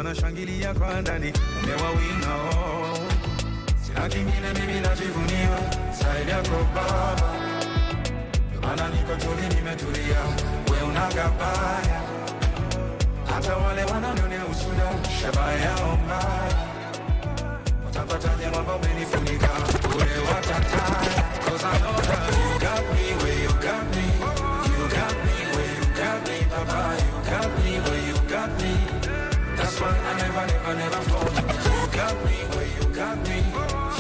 wanashangilia kwa ndani, umewawinga oh. Sina kingine mimi najivunia zaidi yako baba. Maana niko tuli nimetulia, we unagabaya. Hata wale wananionea usuda, shabaha yao mbaya. Watapataje mambo umenifunika, ule watataya. 'Cause I know that you got me where you got me. You got me where you got me, Papa. You got me where you got me. That's why I never fall. You got me where you got me.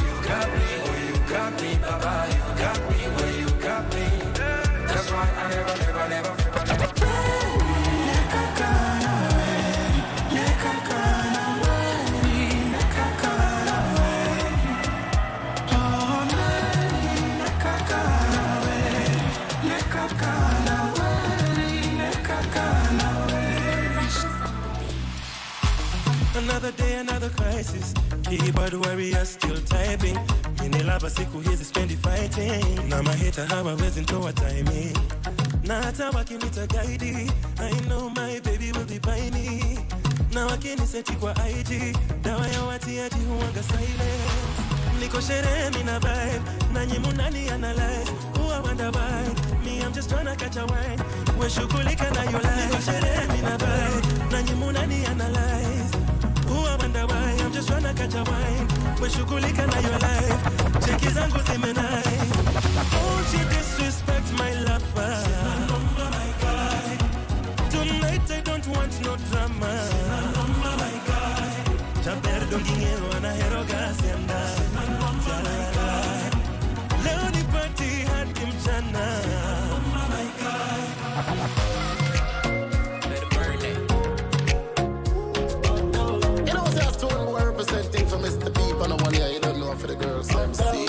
You got me where you got me, Papa. You got me where you got me. That's why I never fall. Another day, another crisis. Keyboard warrior still typing. Minilaba siku hizi spendi fighting. Na mahita hawawezi ntoa timing. Na hata wakinita guide, I know my baby will be by me. Na wakiniseti kwa IG, dawa ya watiaji huwanga silent. Niko sherehe mina vibe, na nyimu nani analyze. Who I wonder why, me I'm just tryna catch a wine. We shughulika na your life. Niko sherehe mina vibe, na nyimu nani analyze. Who I wonder why, I'm just tryna catch a wine. We shughulika na your life. Cheki zangu zimenai. Oh, she disrespects my lover. My guy. Tonight I don't want no drama. My guy. Chaper dongingero anahero gasianda. Leo ni party hadi mchana. My guy. Representing for Mr. Beep on the one here, you don't know for the girls MC.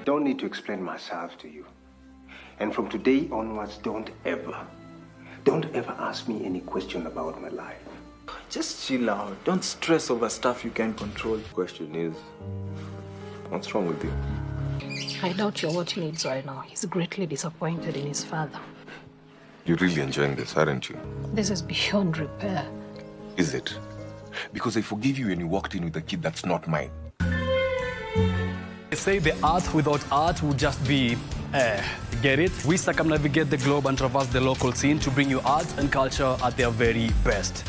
Don't need to explain myself to you. And from today onwards, don't ever ask me any question about my life. Just chill out. Don't stress over stuff you can't control. Question is, what's wrong with you? I doubt you're what he needs right now. He's greatly disappointed in his father. You're really enjoying this, aren't you? This is beyond repair. Is it? Because I forgive you when you walked in with a kid that's not mine. They say the earth without art would just be get it? We circumnavigate the globe and traverse the local scene to bring you art and culture at their very best.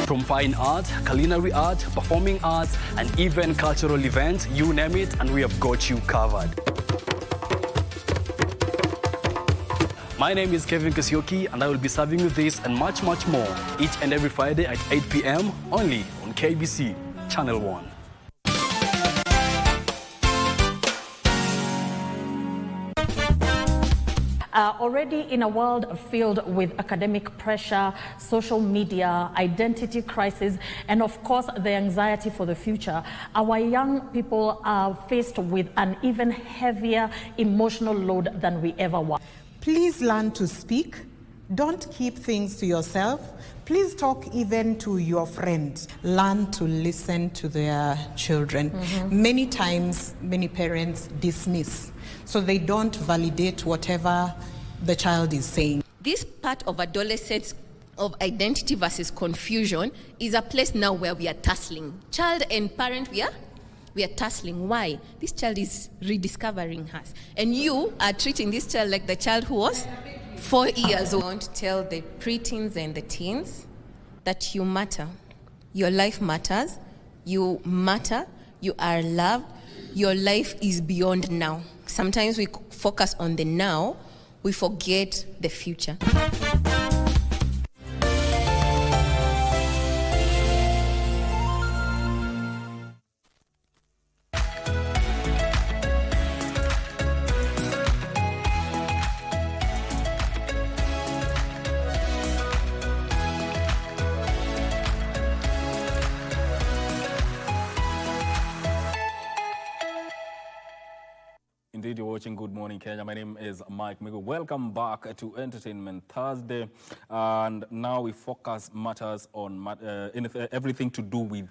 From fine art, culinary art, performing arts, and even cultural events, you name it, and we have got you covered. My name is Kevin Kasioki, and I will be serving you this and much, much more each and every Friday at 8 p.m. only on KBC Channel 1. Already in a world filled with academic pressure, social media, identity crisis, and of course the anxiety for the future, our young people are faced with an even heavier emotional load than we ever were. Please learn to speak. Don't keep things to yourself. Please talk even to your friends. Learn to listen to their children. Many times, many parents dismiss, so they don't validate whatever the child is saying. This part of adolescence of identity versus confusion is a place now where we are tussling. Child and parent, we are tussling. Why? This child is rediscovering us. And you are treating this child like the child who was 4 years old. Don't tell the preteens and the teens that you matter. Your life matters. You matter. You are loved. Your life is beyond now. Sometimes we focus on the now. We forget the future. watching Good Morning Kenya. My name is Mike Migo. Welcome back to Entertainment Thursday. And now we focus matters on everything to do with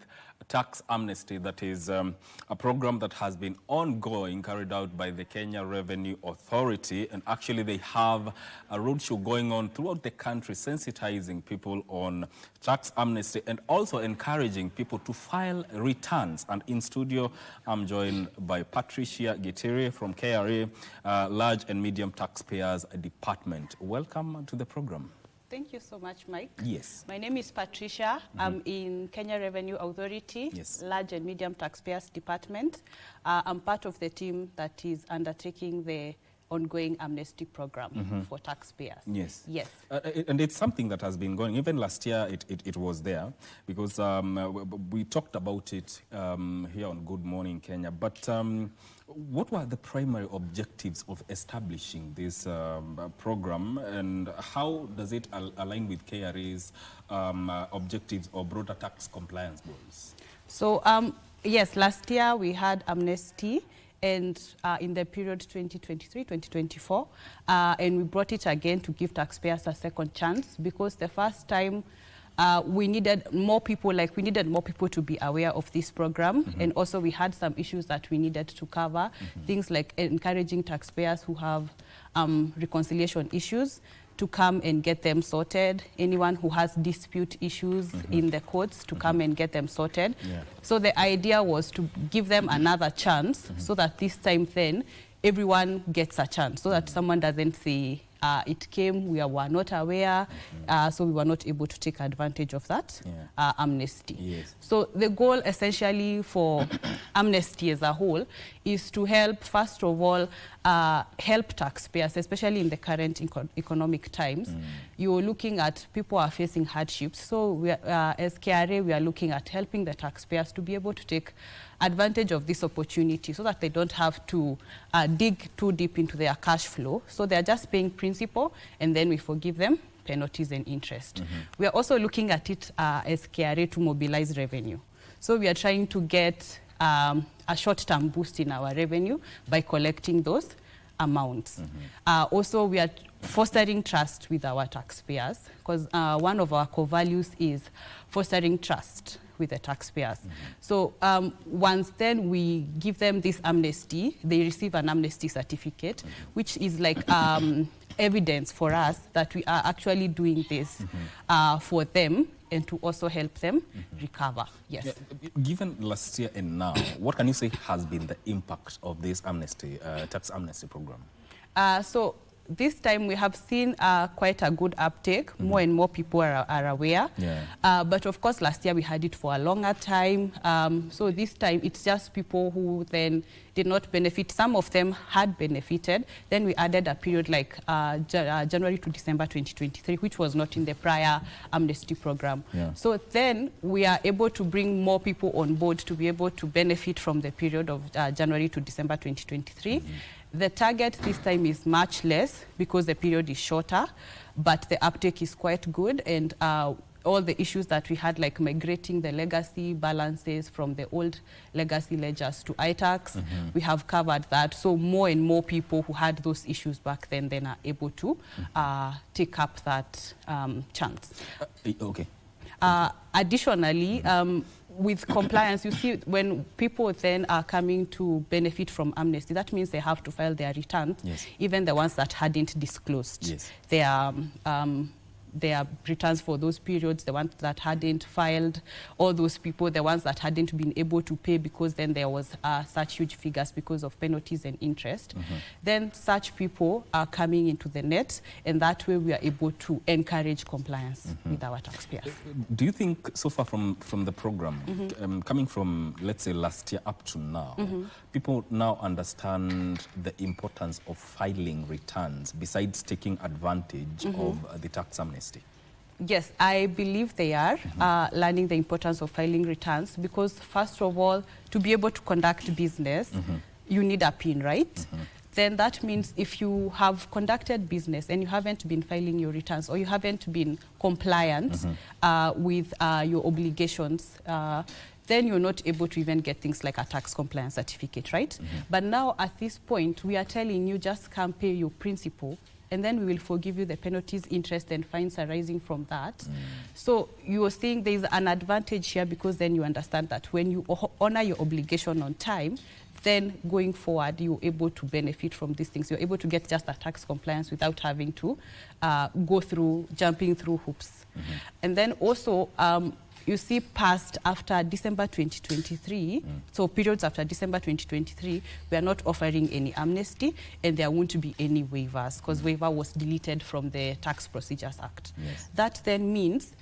tax amnesty. That is a program that has been ongoing, carried out by the Kenya Revenue Authority. And actually they have a roadshow going on throughout the country, sensitizing people on tax amnesty and also encouraging people to file returns. And in studio, I'm joined by Patricia Gitiri from KRA, Large and Medium Taxpayers Department. Welcome to the program. Thank you so much, Mike. Yes. My name is Patricia. I'm in Kenya Revenue Authority, Large and Medium Taxpayers Department. I'm part of the team that is undertaking the ongoing amnesty program for taxpayers. Yes. Yes. And it's something that has been going. Even last year, it was there because we talked about it here on Good Morning Kenya. But what were the primary objectives of establishing this program, and how does it align with KRA's objectives or broader tax compliance goals? So, yes, last year we had amnesty, and in the period 2023-2024, and we brought it again to give taxpayers a second chance, because the first time we needed more people to be aware of this program, and also we had some issues that we needed to cover, things like encouraging taxpayers who have reconciliation issues to come and get them sorted, anyone who has dispute issues in the courts to come and get them sorted. So the idea was to give them another chance, so that this time then everyone gets a chance, so that someone doesn't say, it came, we were not aware, so we were not able to take advantage of that amnesty. Yes. So the goal essentially for amnesty as a whole is to help, first of all, help taxpayers, especially in the current economic times. You're looking at people are facing hardships. So we are, as KRA, we are looking at helping the taxpayers to be able to take advantage of this opportunity, so that they don't have to dig too deep into their cash flow. So they're just paying principal, and then we forgive them penalties and interest. We are also looking at it as KRA to mobilize revenue. So we are trying to get a short-term boost in our revenue by collecting those amounts. Also, we are fostering trust with our taxpayers, because one of our core values is fostering trust with the taxpayers. So once then we give them this amnesty, they receive an amnesty certificate, which is like evidence for us that we are actually doing this for them, and to also help them recover. Yes. Yeah, given last year and now, what can you say has been the impact of this amnesty, tax amnesty program? So this time we have seen quite a good uptake. More and more people are aware. But of course, last year we had it for a longer time. So this time it's just people who then did not benefit. Some of them had benefited. Then we added a period like January to December 2023, which was not in the prior amnesty program. So then we are able to bring more people on board to be able to benefit from the period of January to December 2023. The target this time is much less because the period is shorter, but the uptake is quite good, and all the issues that we had, like migrating the legacy balances from the old legacy ledgers to iTax, we have covered that. So more and more people who had those issues back then are able to take up that chance. Okay. Additionally, with compliance, you see, when people then are coming to benefit from amnesty, that means they have to file their returns, even the ones that hadn't disclosed their returns for those periods, the ones that hadn't filed, all those people, the ones that hadn't been able to pay because then there was such huge figures because of penalties and interest. Then such people are coming into the net, and that way we are able to encourage compliance with our taxpayers. Do you think so far from the program, coming from, let's say, last year up to now, people now understand the importance of filing returns besides taking advantage of the tax amnesty? Yes, I believe they are learning the importance of filing returns, because first of all, to be able to conduct business, you need a PIN, right? then that means if you have conducted business and you haven't been filing your returns or you haven't been compliant with your obligations, then you're not able to even get things like a tax compliance certificate, right? But now at this point, we are telling you just come pay your principal, and then we will forgive you the penalties, interest, and fines arising from that. So you are saying there's an advantage here because then you understand that when you honor your obligation on time, then going forward, you're able to benefit from these things. You're able to get just a tax compliance without having to jumping through hoops. And then also, you see after December 2023, so periods after December 2023, we are not offering any amnesty and there won't be any waivers because waiver was deleted from the Tax Procedures Act. That then means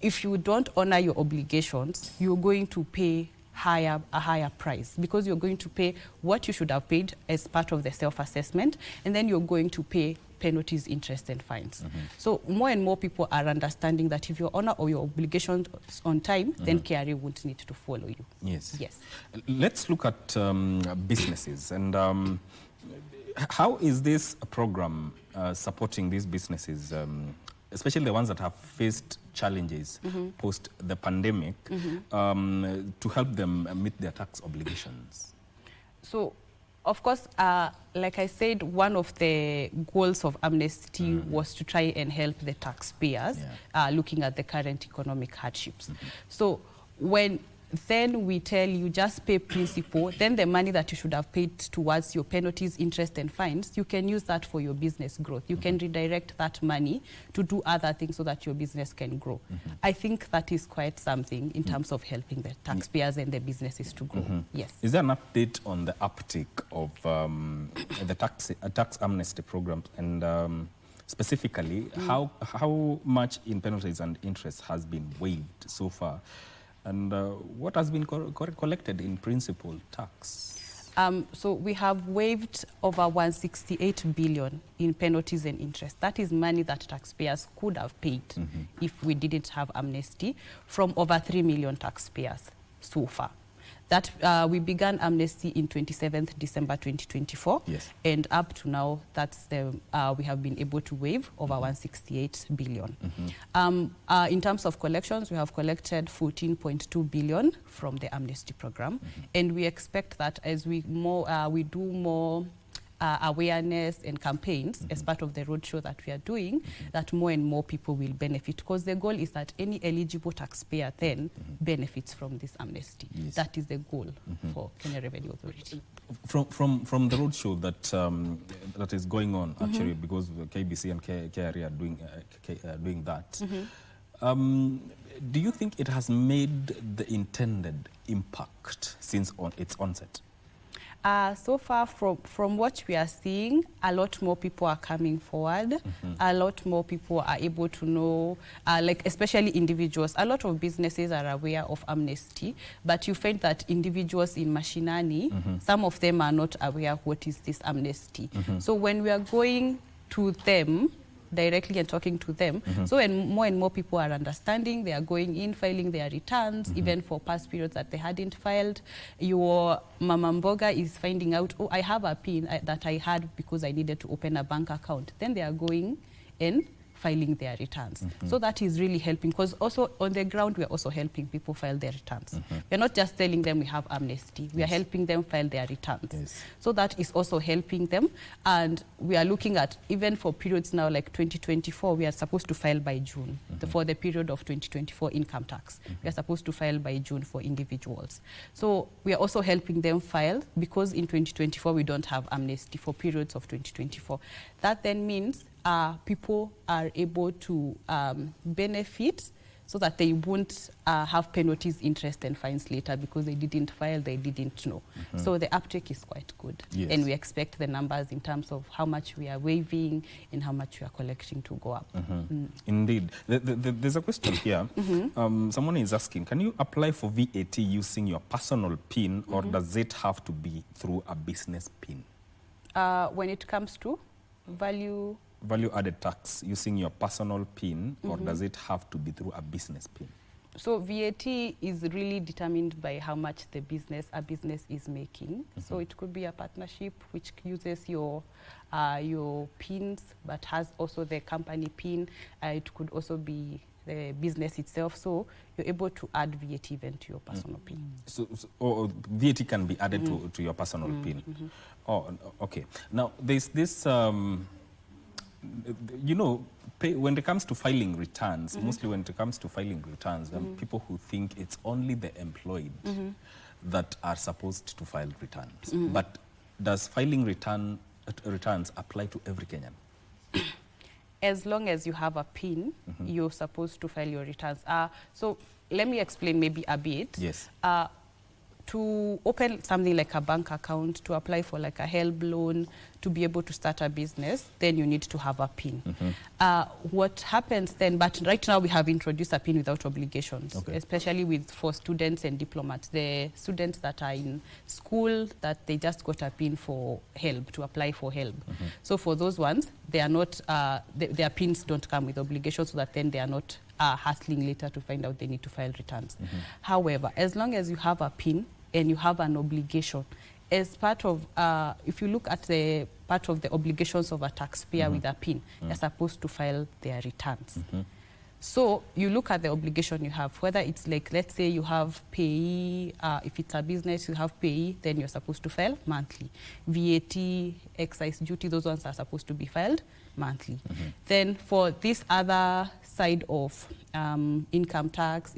if you don't honor your obligations, you're going to pay a higher price because you're going to pay what you should have paid as part of the self-assessment, and then you're going to pay penalties, interest, and fines. So more and more people are understanding that if you honor all your obligations on time, then KRA won't need to follow you. Yes. Yes. Let's look at businesses and how is this program supporting these businesses, especially the ones that have faced challenges post the pandemic, to help them meet their tax obligations? So, of course, like I said, one of the goals of amnesty was to try and help the taxpayers looking at the current economic hardships. So when then we tell you just pay principal, then the money that you should have paid towards your penalties, interest, and fines, you can use that for your business growth. You can redirect that money to do other things so that your business can grow. I think that is quite something in terms of helping the taxpayers and the businesses to grow. Yes. Is there an update on the uptick of the tax amnesty program, and specifically how much in penalties and interest has been waived so far? And what has been collected in principal tax? So we have waived over 168 billion in penalties and interest. That is money that taxpayers could have paid if we didn't have amnesty, from over 3 million taxpayers so far. That we began amnesty in 27th December 2024, and up to now, that's we have been able to waive over 168 billion. In terms of collections, we have collected 14.2 billion from the amnesty program, and we expect that as we do more awareness and campaigns as part of the roadshow that we are doing, that more and more people will benefit, because the goal is that any eligible taxpayer then benefits from this amnesty. That is the goal for Kenya Revenue Authority. From the roadshow that is going on, actually, because KBC and KRA are doing that, do you think it has made the intended impact since its onset? So far, from what we are seeing, a lot more people are coming forward. A lot more people are able to know, like especially individuals. A lot of businesses are aware of amnesty, but you find that individuals in mashinani, some of them are not aware what is this amnesty. So when we are going to them directly and talking to them, so when more and more people are understanding, they are going in, filing their returns, even for past periods that they hadn't filed. Your Mama Mboga is finding out, oh, I have a PIN that I had because I needed to open a bank account. Then they are going and filing their returns. So that is really helping, because also on the ground, we are also helping people file their returns. We are not just telling them we have amnesty, we are helping them file their returns. So that is also helping them. And we are looking at, even for periods now like 2024, we are supposed to file by June. For the period of 2024 income tax, we are supposed to file by June for individuals. So we are also helping them file, because in 2024, we don't have amnesty for periods of 2024. That then means people are able to benefit, so that they won't have penalties, interest, and fines later because they didn't file, they didn't know. So the uptake is quite good. And we expect the numbers in terms of how much we are waiving and how much we are collecting to go up. Indeed. There's a question here. Someone is asking, can you apply for VAT using your personal PIN, or does it have to be through a business PIN? When it comes to value-added tax using your personal PIN, or does it have to be through a business PIN? So VAT is really determined by how much a business is making. So it could be a partnership which uses your PINs, but has also the company PIN. It could also be the business itself. So you're able to add VAT even to your personal PIN. So VAT can be added to your personal PIN. Oh, okay. Now there's this. You know, when it comes to filing returns, mostly when it comes to filing returns, people who think it's only the employed that are supposed to file returns. But does filing returns apply to every Kenyan? As long as you have a PIN, you're supposed to file your returns. So let me explain maybe a bit. Yes. To open something like a bank account, to apply for like a help loan, to be able to start a business, then you need to have a PIN. What happens then, but right now we have introduced a PIN without obligations, especially for students and diplomats. The students that are in school, that they just got a PIN for help, to apply for help. So for those ones, they are not, their PINs don't come with obligations, so that then they are not hustling later to find out they need to file returns. However, as long as you have a PIN and you have an obligation, as part of, if you look at the part of the obligations of a taxpayer with a PIN, they're supposed to file their returns. So you look at the obligation you have, whether it's like, let's say you have payee, if it's a business, you have payee, then you're supposed to file monthly. VAT, excise duty, those ones are supposed to be filed monthly. Then for this other side of income tax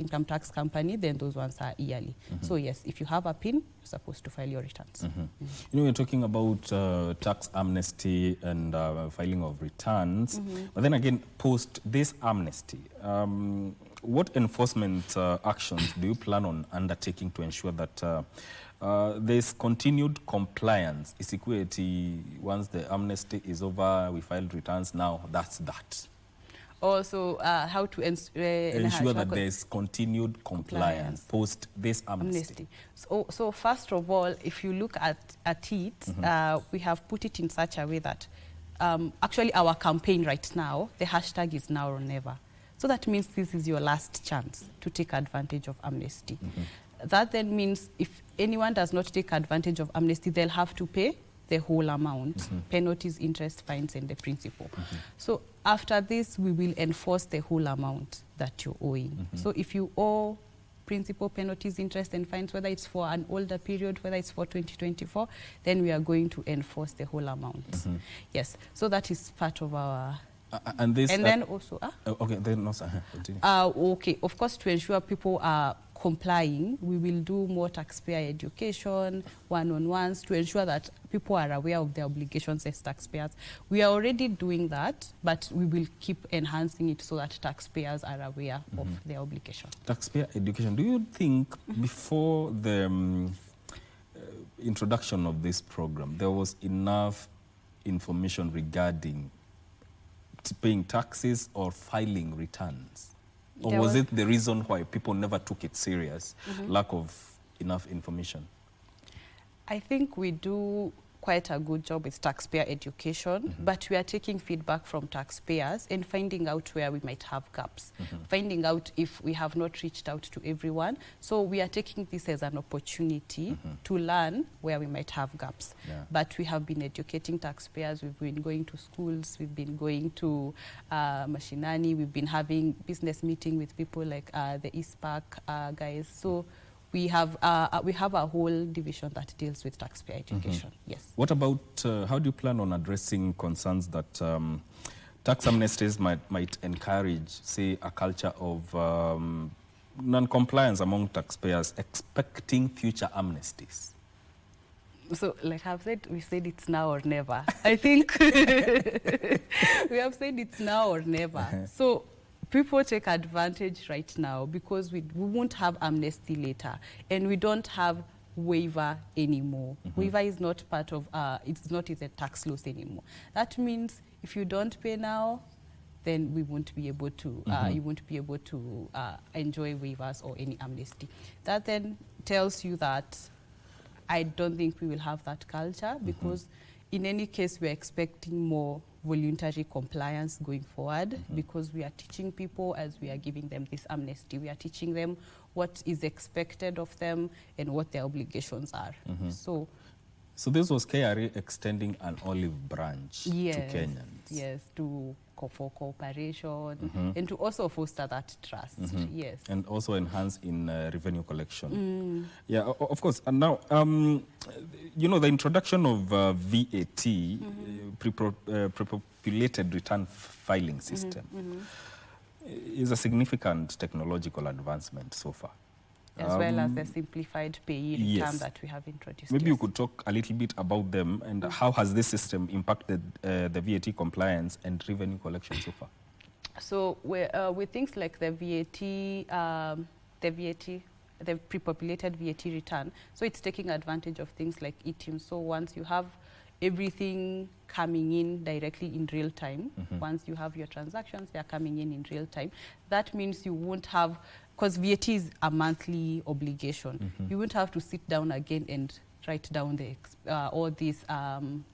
company, then those ones are yearly. So yes, if you have a PIN, you're supposed to file your returns. You know, we're talking about tax amnesty and filing of returns, but then again, post this amnesty, what enforcement actions do you plan on undertaking to ensure that there's continued compliance? Once the amnesty is over, we filed returns, now that's that. Also, how to ensure that there's continued compliance post this amnesty. So first of all, if you look at it, we have put it in such a way that actually our campaign right now, the hashtag is now or never. So that means this is your last chance to take advantage of amnesty. That then means if anyone does not take advantage of amnesty, they'll have to pay the whole amount, penalties, interest, fines, and the principal. So after this, we will enforce the whole amount that you're owing. So if you owe principal, penalties, interest, and fines, whether it's for an older period, whether it's for 2024, then we are going to enforce the whole amount. Yes, so that is part of our... and then also... okay, then no, sir. Continue. Okay, of course, to ensure people are complying, we will do more taxpayer education, one-on-ones, to ensure that people are aware of their obligations as taxpayers. We are already doing that, but we will keep enhancing it so that taxpayers are aware of their obligation. Taxpayer education, do you think before the introduction of this program, there was enough information regarding paying taxes or filing returns? Or was it the reason why people never took it serious, lack of enough information? I think we do quite a good job with taxpayer education, but we are taking feedback from taxpayers and finding out where we might have gaps, finding out if we have not reached out to everyone. So we are taking this as an opportunity to learn where we might have gaps. But we have been educating taxpayers, we've been going to schools, we've been going to Mashinani, we've been having business meeting with people like the East Park guys. So we have a whole division that deals with taxpayer education. Yes. What about how do you plan on addressing concerns that tax amnesties might encourage, say, a culture of non-compliance among taxpayers, expecting future amnesties? So, like I've said, we said it's now or never. I think we have said it's now or never. So people take advantage right now because we won't have amnesty later, and we don't have waiver anymore. Waiver is not part of, it's not a tax loss anymore. That means if you don't pay now, then we won't be able to, you won't be able to enjoy waivers or any amnesty. That then tells you that I don't think we will have that culture, because in any case, we're expecting more voluntary compliance going forward because we are teaching people as we are giving them this amnesty. We are teaching them what is expected of them and what their obligations are. So this was KRA extending an olive branch to Kenyans. Yes, for cooperation and to also foster that trust. Yes. And also enhance in revenue collection. Yeah, of course. And now, you know, the introduction of VAT, pre-populated return filing system, is a significant technological advancement so far. As well as the simplified payee return that we have introduced. Maybe you could talk a little bit about them and how has this system impacted the VAT compliance and revenue collection so far? So with things like the pre-populated VAT return, so it's taking advantage of things like eTIMS. So once you have everything coming in directly in real time, once you have your transactions, they are coming in real time. That means you won't have, because VAT is a monthly obligation, you won't have to sit down again and write down the all these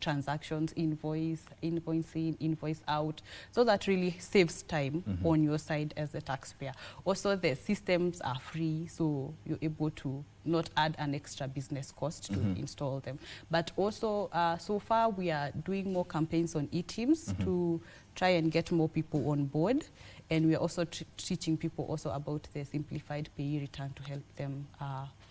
transactions, invoicing, invoice out. So that really saves time on your side as a taxpayer. Also, the systems are free, so you're able to not add an extra business cost to install them. But also, so far, we are doing more campaigns on eTIMS to try and get more people on board. And we are also teaching people also about the simplified payee return to help them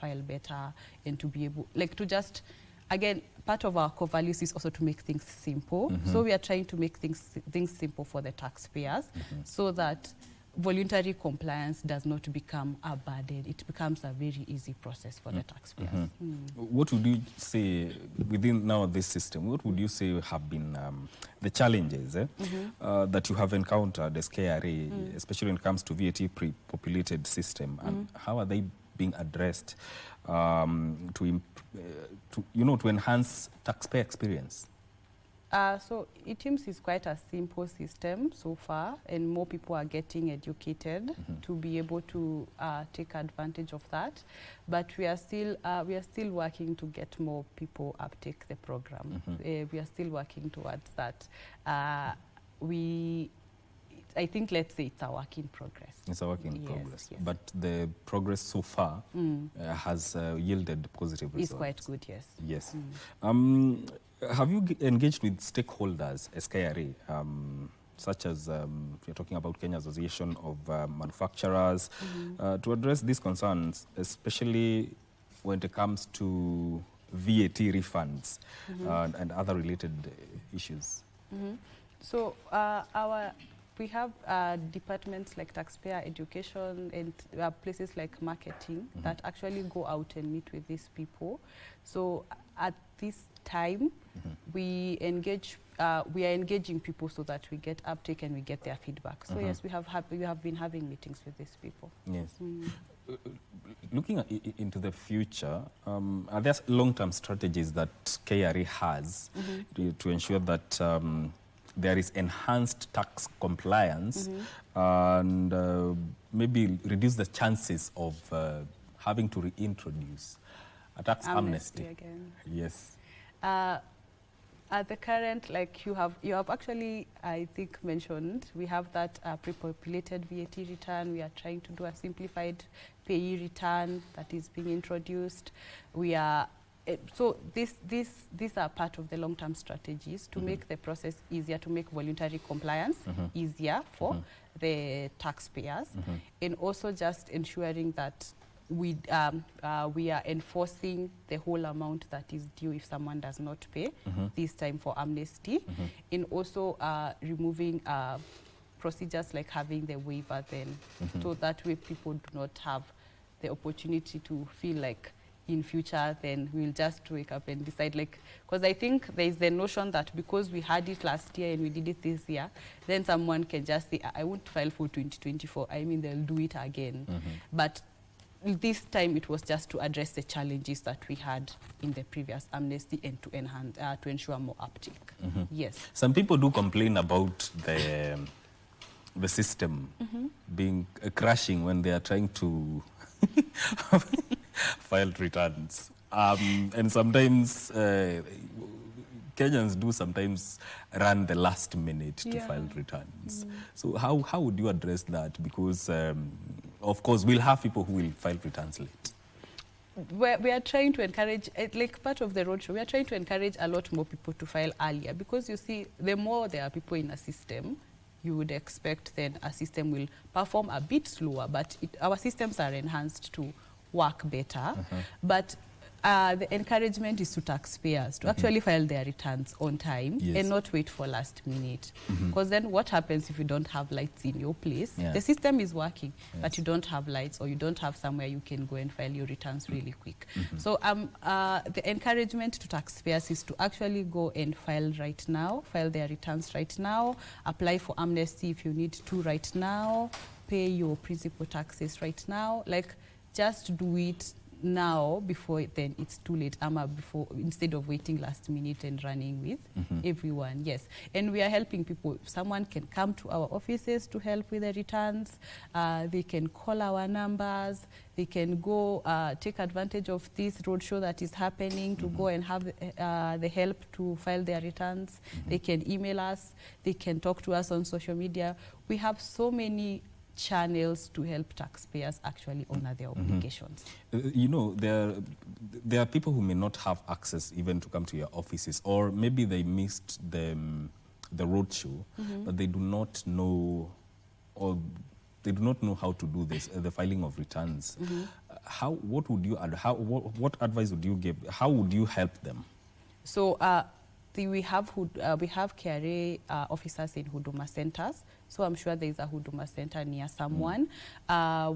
file better and to be able, like, to just, again, part of our core values is also to make things simple. So we are trying to make things simple for the taxpayers so that voluntary compliance does not become a burden. It becomes a very easy process for the taxpayers. What would you say within now this system, what would you say have been the challenges that you have encountered as KRA, especially when it comes to VAT pre-populated system, and how are they being addressed to enhance taxpayer experience? So eTIMS is quite a simple system so far, and more people are getting educated to be able to take advantage of that. But we are still working to get more people uptake the program. We are still working towards that. I think, let's say, it's a work in progress. It's a work in progress. Yes. But the progress so far has yielded positive results. It's quite good, yes. Yes. Have you engaged with stakeholders as KRA, such as you're talking about Kenya Association of Manufacturers, to address these concerns, especially when it comes to VAT refunds and other related issues? So we have departments like taxpayer education and places like marketing that actually go out and meet with these people. So at this time, we are engaging people so that we get uptake and we get their feedback. So yes, we have been having meetings with these people. Yes. Looking into the future, are there long-term strategies that KRA has to ensure that there is enhanced tax compliance and maybe reduce the chances of having to reintroduce a tax amnesty? Again. Yes. At the current, like you have actually, I think, mentioned, we have that pre-populated VAT return. We are trying to do a simplified payee return that is being introduced. We are so these are part of the long-term strategies to make the process easier, to make voluntary compliance easier for the taxpayers, and also just ensuring that we are enforcing the whole amount that is due if someone does not pay, this time for amnesty, and also removing procedures like having the waiver then, so that way people do not have the opportunity to feel like in future then we'll just wake up and decide, like, because I think there is the notion that because we had it last year and we did it this year, then someone can just say, I won't file for 2024. I mean, they'll do it again. But this time it was just to address the challenges that we had in the previous amnesty and to enhance, to ensure more uptake. Yes. Some people do complain about the system being crashing when they are trying to file returns, and sometimes Kenyans do sometimes run the last minute to file returns. So how would you address that? Because, of course, we'll have people who will file returns late. We are trying to encourage, like part of the roadshow, we are trying to encourage a lot more people to file earlier, because you see, the more there are people in a system, you would expect then a system will perform a bit slower, but our systems are enhanced to work better. But the encouragement is to taxpayers to actually file their returns on time and not wait for last minute. Because then what happens if you don't have lights in your place? The system is working, but you don't have lights, or you don't have somewhere you can go and file your returns really quick. So the encouragement to taxpayers is to actually go and file right now, file their returns right now, apply for amnesty if you need to right now, pay your principal taxes right now. Like, just do it now before then it's too late, instead of waiting last minute and running with everyone. Yes, and we are helping people. Someone can come to our offices to help with the returns. They can call our numbers. They can go take advantage of this roadshow that is happening to go and have the help to file their returns. They can email us. They can talk to us on social media. We have so many channels to help taxpayers actually honor their obligations. You know, there are people who may not have access even to come to your offices, or maybe they missed the roadshow, but they do not know, or they do not know how to do this, the filing of returns. What would you what advice would you give? How would you help them? So we have KRA officers in Huduma centers. So I'm sure there is a Huduma center near someone.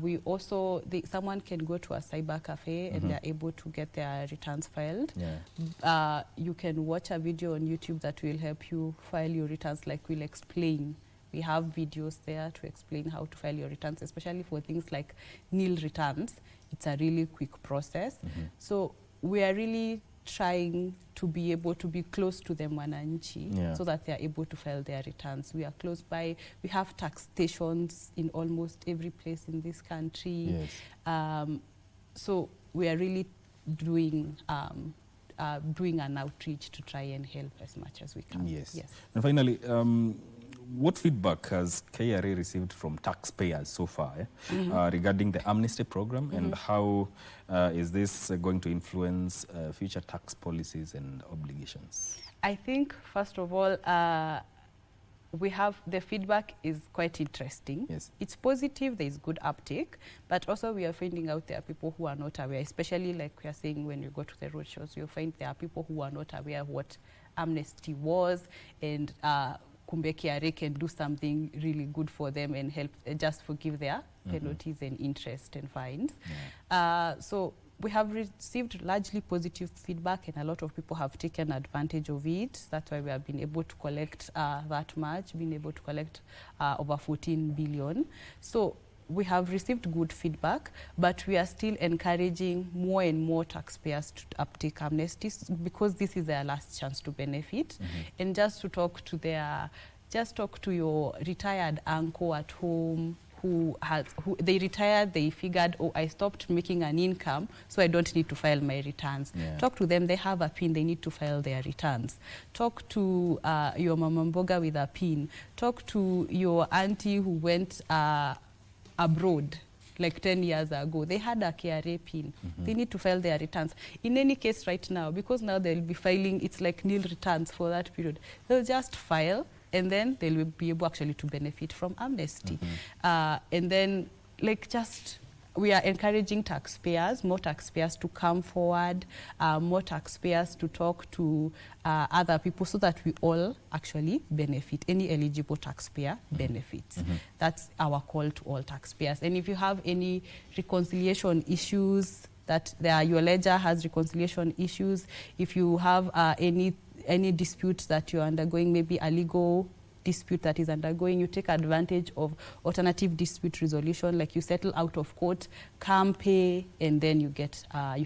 We also, someone can go to a cyber cafe and they're able to get their returns filed. You can watch a video on YouTube that will help you file your returns, like we'll explain. We have videos there to explain how to file your returns, especially for things like nil returns. It's a really quick process. So we are really trying to be able to be close to them, wananchi, so that they are able to file their returns. We are close by. We have tax stations in almost every place in this country. So we are really doing an outreach to try and help as much as we can. Yes. And finally, what feedback has KRA received from taxpayers so far regarding the amnesty program, and how is this going to influence future tax policies and obligations? I think, first of all, the feedback is quite interesting. It's positive, there is good uptake, but also we are finding out there are people who are not aware, especially like we are saying when you go to the roadshows, you'll find there are people who are not aware what amnesty was, and Kumbe KRA can do something really good for them and help just forgive their penalties and interest and fines. So we have received largely positive feedback, and a lot of people have taken advantage of it. That's why we have been able to collect that much, been able to collect over 14 billion. So we have received good feedback, but we are still encouraging more and more taxpayers to uptake amnesties, because this is their last chance to benefit. And just to talk to your retired uncle at home who they retired, they figured, oh, I stopped making an income, so I don't need to file my returns. Talk to them, they have a PIN, they need to file their returns. Talk to your mama mboga with a PIN. Talk to your auntie who went abroad like 10 years ago. They had a KRA PIN. They need to file their returns. In any case right now, because now they'll be filing, it's like nil returns for that period. They'll just file, and then they'll be able actually to benefit from amnesty. And then we are encouraging taxpayers, more taxpayers to come forward, more taxpayers to talk to other people, so that we all actually benefit. Any eligible taxpayer benefits. That's our call to all taxpayers. And if you have any reconciliation issues, your ledger has reconciliation issues, if you have any disputes that you're undergoing, maybe a legal dispute that is undergoing, you take advantage of alternative dispute resolution, like you settle out of court, come pay, and then you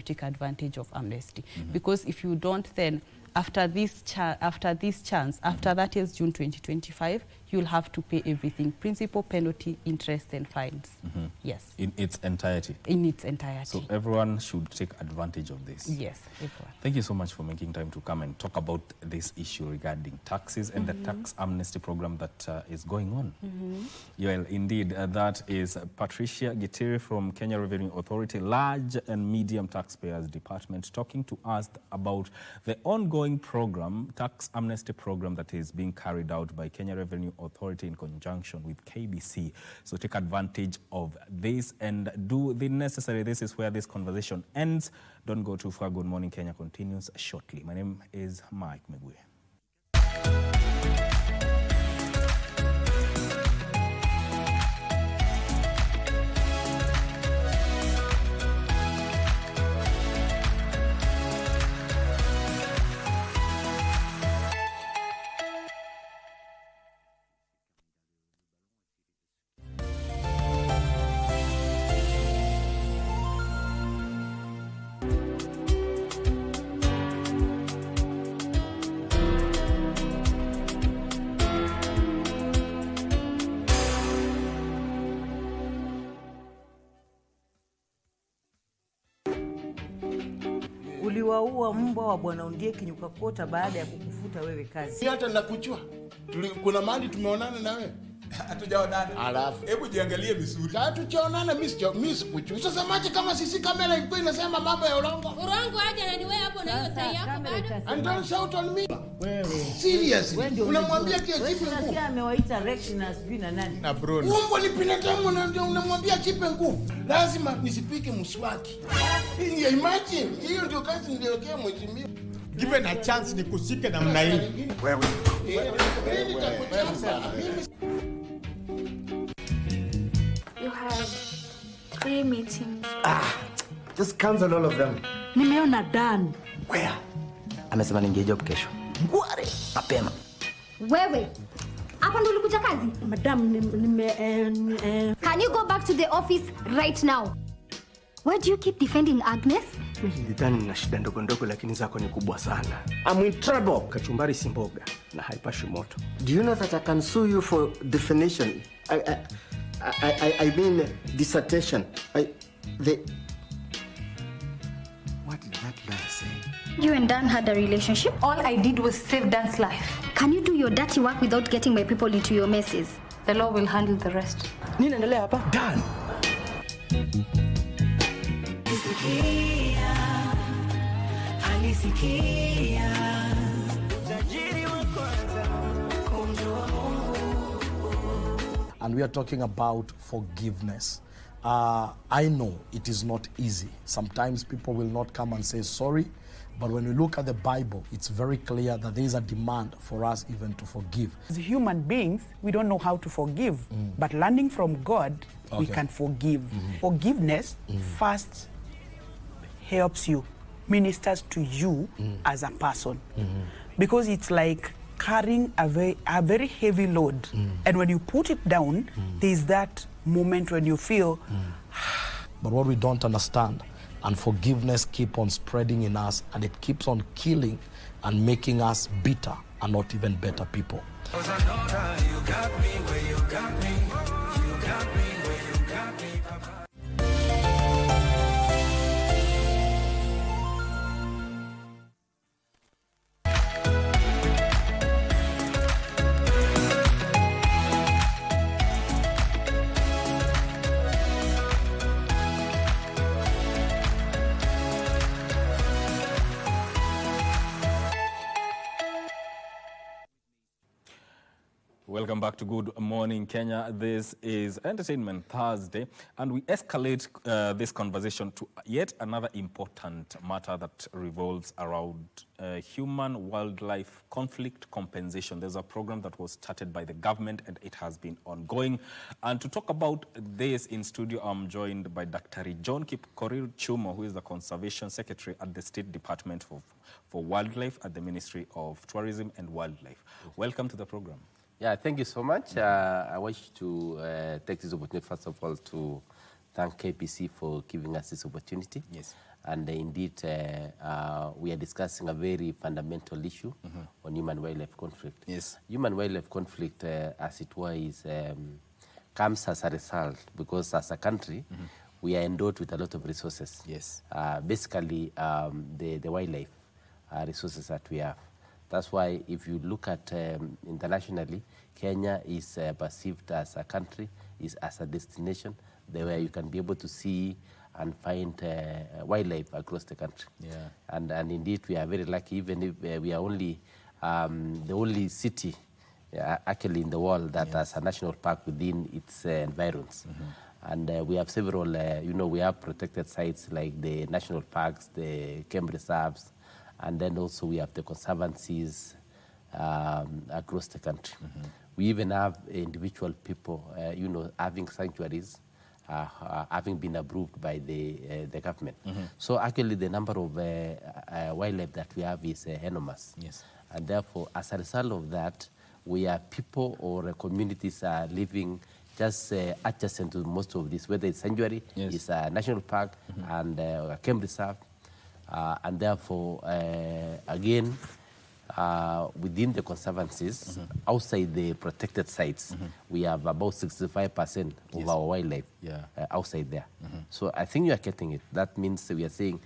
take advantage of amnesty. Because if you don't, then after that is June 2025, you'll have to pay everything: principal, penalty, interest, and fines. Yes. In its entirety? In its entirety. So everyone should take advantage of this? Yes, everyone. Thank you so much for making time to come and talk about this issue regarding taxes and the tax amnesty program that is going on. Well, indeed, that is Patricia Gitiri from Kenya Revenue Authority, Large and Medium Taxpayers Department, talking to us about the ongoing program, tax amnesty program, that is being carried out by Kenya Revenue Authority in conjunction with KBC. So take advantage of this and do the necessary. This is where this conversation ends. Don't go too far. Good Morning Kenya continues shortly. My name is Mike Megwe. Uliwaua mbwa wa Bwana Ondieki Nyukakota baada ya kukufuta wewe kazi. Si hata nakujua. Kuna mahali tumeonana na wewe. Hatujaonana. Alafu hebu jiangalie vizuri. Hatujaonana, mimi sikujua. Sasa maji kama sisi kamera ilikuwa inasema mambo ya urongo. Urongo aje na ni wewe hapo na hiyo tai yako bado. And don't shout on me. Wewe. Seriously. Unamwambia kia chipe nguvu. Unasikia amewaita Rex na sijui na nani? Na Bruno. Umbo ni pinatamu na ndio unamwambia chipe nguvu. Lazima nisipike mswaki. Imagine, hiyo ndio kazi niliokea mheshimiwa. Given a chance ni kusike namna hii. Wewe. You have 3 meetings. Just cancel all of them. Nimeona Dan. Where? Amesema ningie job kesho. Ngware, mapema. Wewe, hapa ndo ulikuja kazi? Madam, Can you go back to the office right now? Why do you keep defending Agnes? Nilidhani nina shida ndogo ndogo lakini zako ni kubwa sana. I'm in trouble. Kachumbari si mboga na haipashi moto. Do you know that I can sue you for defamation? I mean dissertation. What did that lawyer say? You and Dan had a relationship? All I did was save Dan's life. Can you do your dirty work without getting my people into your messes? The law will handle the rest. Nini naendelea hapa? Dan. And we are talking about forgiveness. I know it is not easy. Sometimes people will not come and say sorry, but when we look at the Bible, it's very clear that there is a demand for us even to forgive. As human beings, we don't know how to forgive, but learning from God, we can forgive. Forgiveness first helps you, ministers to you as a person, because it's like carrying a very heavy load, and when you put it down, there's that moment when you feel. But what we don't understand, unforgiveness keeps on spreading in us, and it keeps on killing and making us bitter and not even better people. Welcome back to Good Morning Kenya. This is Entertainment Thursday, and we escalate this conversation to yet another important matter that revolves around human-wildlife conflict compensation. There's a program that was started by the government, and it has been ongoing. And to talk about this in studio, I'm joined by Dr. John Kipkorir Chumo, who is the Conservation Secretary at the State Department for Wildlife at the Ministry of Tourism and Wildlife. Welcome to the program. Yeah, thank you so much. I wish to take this opportunity, first of all, to thank KBC for giving us this opportunity. Yes. And indeed, we are discussing a very fundamental issue on human-wildlife conflict. Yes. Human-wildlife conflict, as it were, comes as a result because as a country, we are endowed with a lot of resources. Yes. Basically, the wildlife resources that we have. That's why if you look at internationally, Kenya is perceived as a country, as a destination where you can be able to see and find wildlife across the country. Yeah. And indeed, we are very lucky, even if we are only the only city actually in the world that has a national park within its environs. And we have several, we have protected sites like the national parks, the game reserves, and then also we have the conservancies across the country. We even have individual people, having sanctuaries, having been approved by the government. So actually the number of wildlife that we have is enormous. Yes. And therefore, as a result of that, we are people or communities are living just adjacent to most of this, whether it's sanctuary, it's a national park, and a game reserve. And therefore, again, within the conservancies, outside the protected sites, we have about 65% of our wildlife outside there. So I think you are getting it. That means we are saying,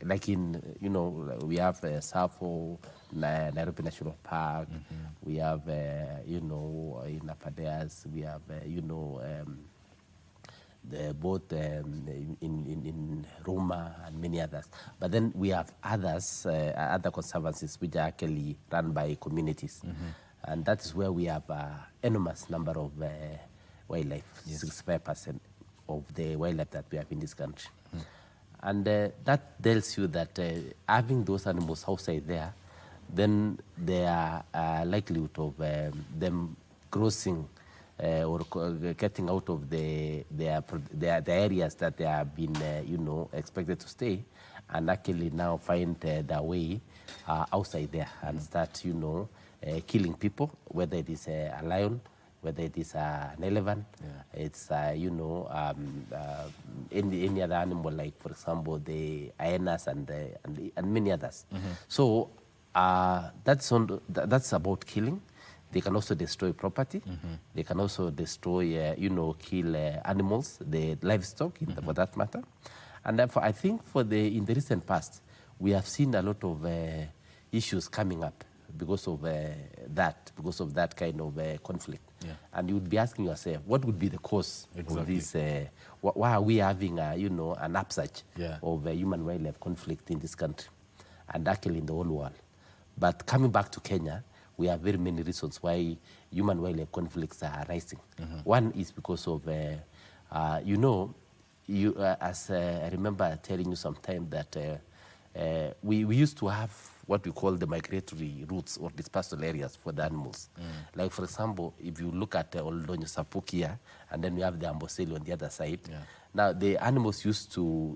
like in, we have Safo, Nairobi National Park, we have, in Apadeas, we have, the both in Roma and many others. But then we have others, other conservancies which are actually run by communities. And that is where we have an enormous number of wildlife, 65% of the wildlife that we have in this country. And that tells you that having those animals outside there, then there are likelihood of them crossing or getting out of the areas that they have been, expected to stay, and actually now find their way outside there and start, killing people, whether it is a lion, whether it is an elephant, it's, any other animal, like, for example, the hyenas and many others. So that's about killing. They can also destroy property. They can also destroy, kill animals, the livestock, for that matter. And therefore, I think in the recent past, we have seen a lot of issues coming up because of that kind of conflict. And you would be asking yourself, what would be the cause of this? Why are we having, an upsurge of human-wildlife conflict in this country and actually in the whole world? But coming back to Kenya, we have very many reasons why human-wildlife conflicts are rising. One is because of, as I remember telling you sometime that we used to have what we call the migratory routes or dispersal areas for the animals. Like, for example, if you look at Oldonyo Sapuk here, and then we have the Amboseli on the other side. Now, the animals used to,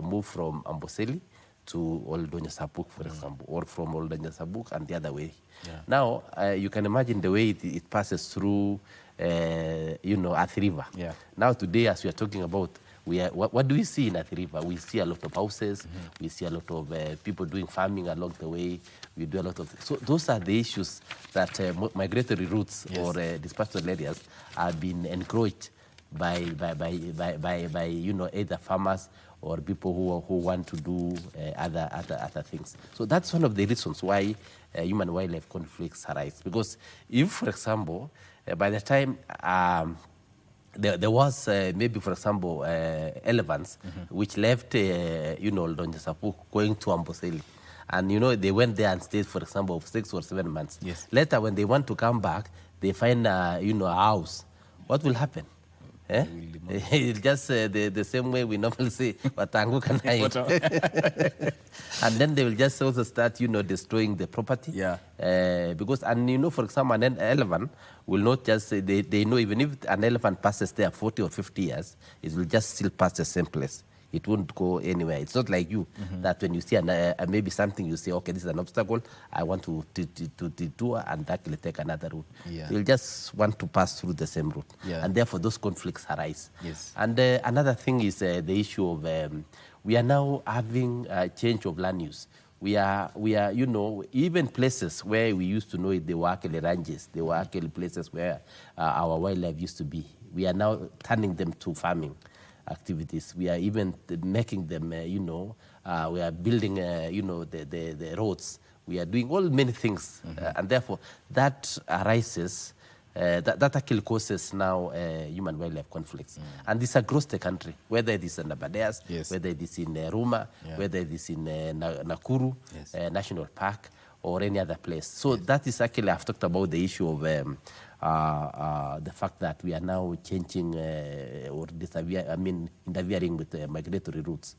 move from Amboseli to Oldonyo Sapuk, for example, or from Oldonyo Sapuk and the other way. Now, you can imagine the way it passes through, Athi River. Now, today, as we are talking about, what do we see in Athi River? We see a lot of houses. We see a lot of people doing farming along the way. We do a lot of... So those are the issues that migratory routes or dispersal areas have been encroached by either farmers or people who want to do other things. So that's one of the reasons why human-wildlife conflicts arise. Because if, for example, by the time there was maybe, for example, elephants which left, Oldonyo Sapuk going to Amboseli, and they went there and stayed, for example, of 6 or 7 months. Later, when they want to come back, they find a house. What will happen? Just the same way we normally say, Watanguka nayo. And then they will just also start, destroying the property. Because, and for example, an elephant will not just say, they know even if an elephant passes there 40 or 50 years, it will just still pass the same place. it won't go anywhere. It's not like you, that when you see maybe something, you say, okay, this is an obstacle, I want to detour and actually take another route. Yeah. You'll just want to pass through the same route. Yeah. And therefore, those conflicts arise. Yes. And another thing is the issue of, we are now having a change of land use. We are, you know, even places where we used to know it, they were actually ranges. They were actually places where our wildlife used to be. We are now turning them to farming activities. We are even making them, you know, we are building, you know, the roads. We are doing all many things. And therefore, that arises, that actually causes now human-wildlife conflicts. And this across the country, whether it is in Abadeas, whether it is in Ruma, whether it is in Nakuru National Park, or any other place. So that is actually, I've talked about the issue of the fact that we are now changing or interfering with migratory routes.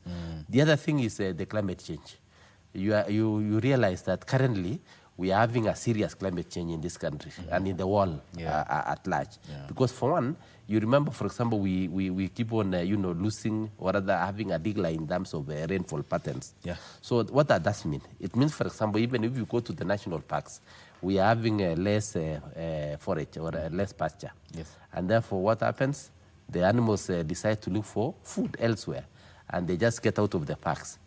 The other thing is the climate change. You realize that currently we are having a serious climate change in this country and in the world at large. Because for one, you remember, for example, we keep on you know, losing or rather having a decline in terms of rainfall patterns. So what that does mean? It means, for example, even if you go to the national parks, we are having less forage or less pasture. And therefore, what happens? The animals decide to look for food elsewhere, and they just get out of the parks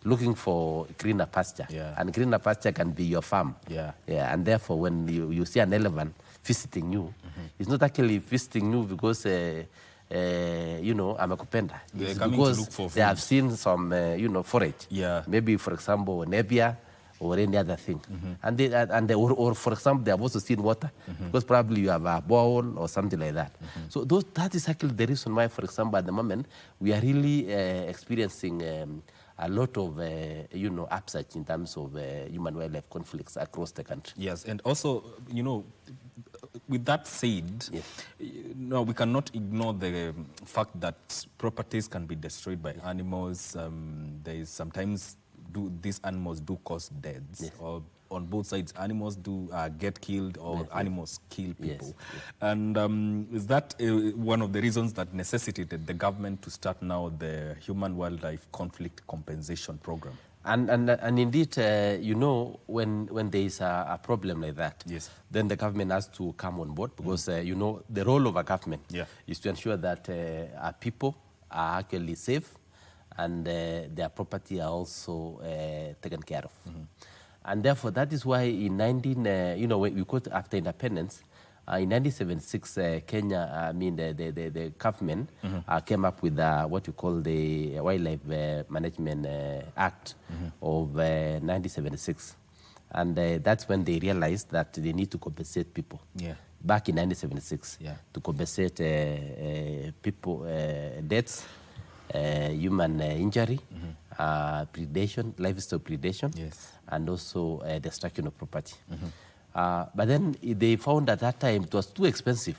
looking for greener pasture. And greener pasture can be your farm. And therefore, when you see an elephant visiting you, it's not actually visiting you because, you know, I'm a kupenda. They're It's coming because to look for they food. have seen some, you know, forage. Maybe, for example, Nebia or any other thing. Or for example, they have also seen water because probably you have a bowl or something like that. So that is actually the reason why, for example, at the moment, we are really experiencing a lot of, you know, upsurge in terms of human-wildlife conflicts across the country. Yes, and also, you know, with that said, no, we cannot ignore the fact that properties can be destroyed by animals. There is sometimes these animals do cause deaths, or on both sides, animals do get killed or animals kill people. And is that one of the reasons that necessitated the government to start now the Human-Wildlife Conflict Compensation Program? And indeed, you know, when there is a problem like that, then the government has to come on board because, you know, the role of a government is to ensure that our people are actually safe and their property are also taken care of. And therefore, that is why in you know, we got after independence, in 1976, Kenya, I mean, the government came up with what we call the Wildlife Management Act of 1976. And that's when they realized that they need to compensate people. Back in 1976, to compensate people deaths, human injury, predation, livestock predation, and also destruction of property. But then they found at that time it was too expensive,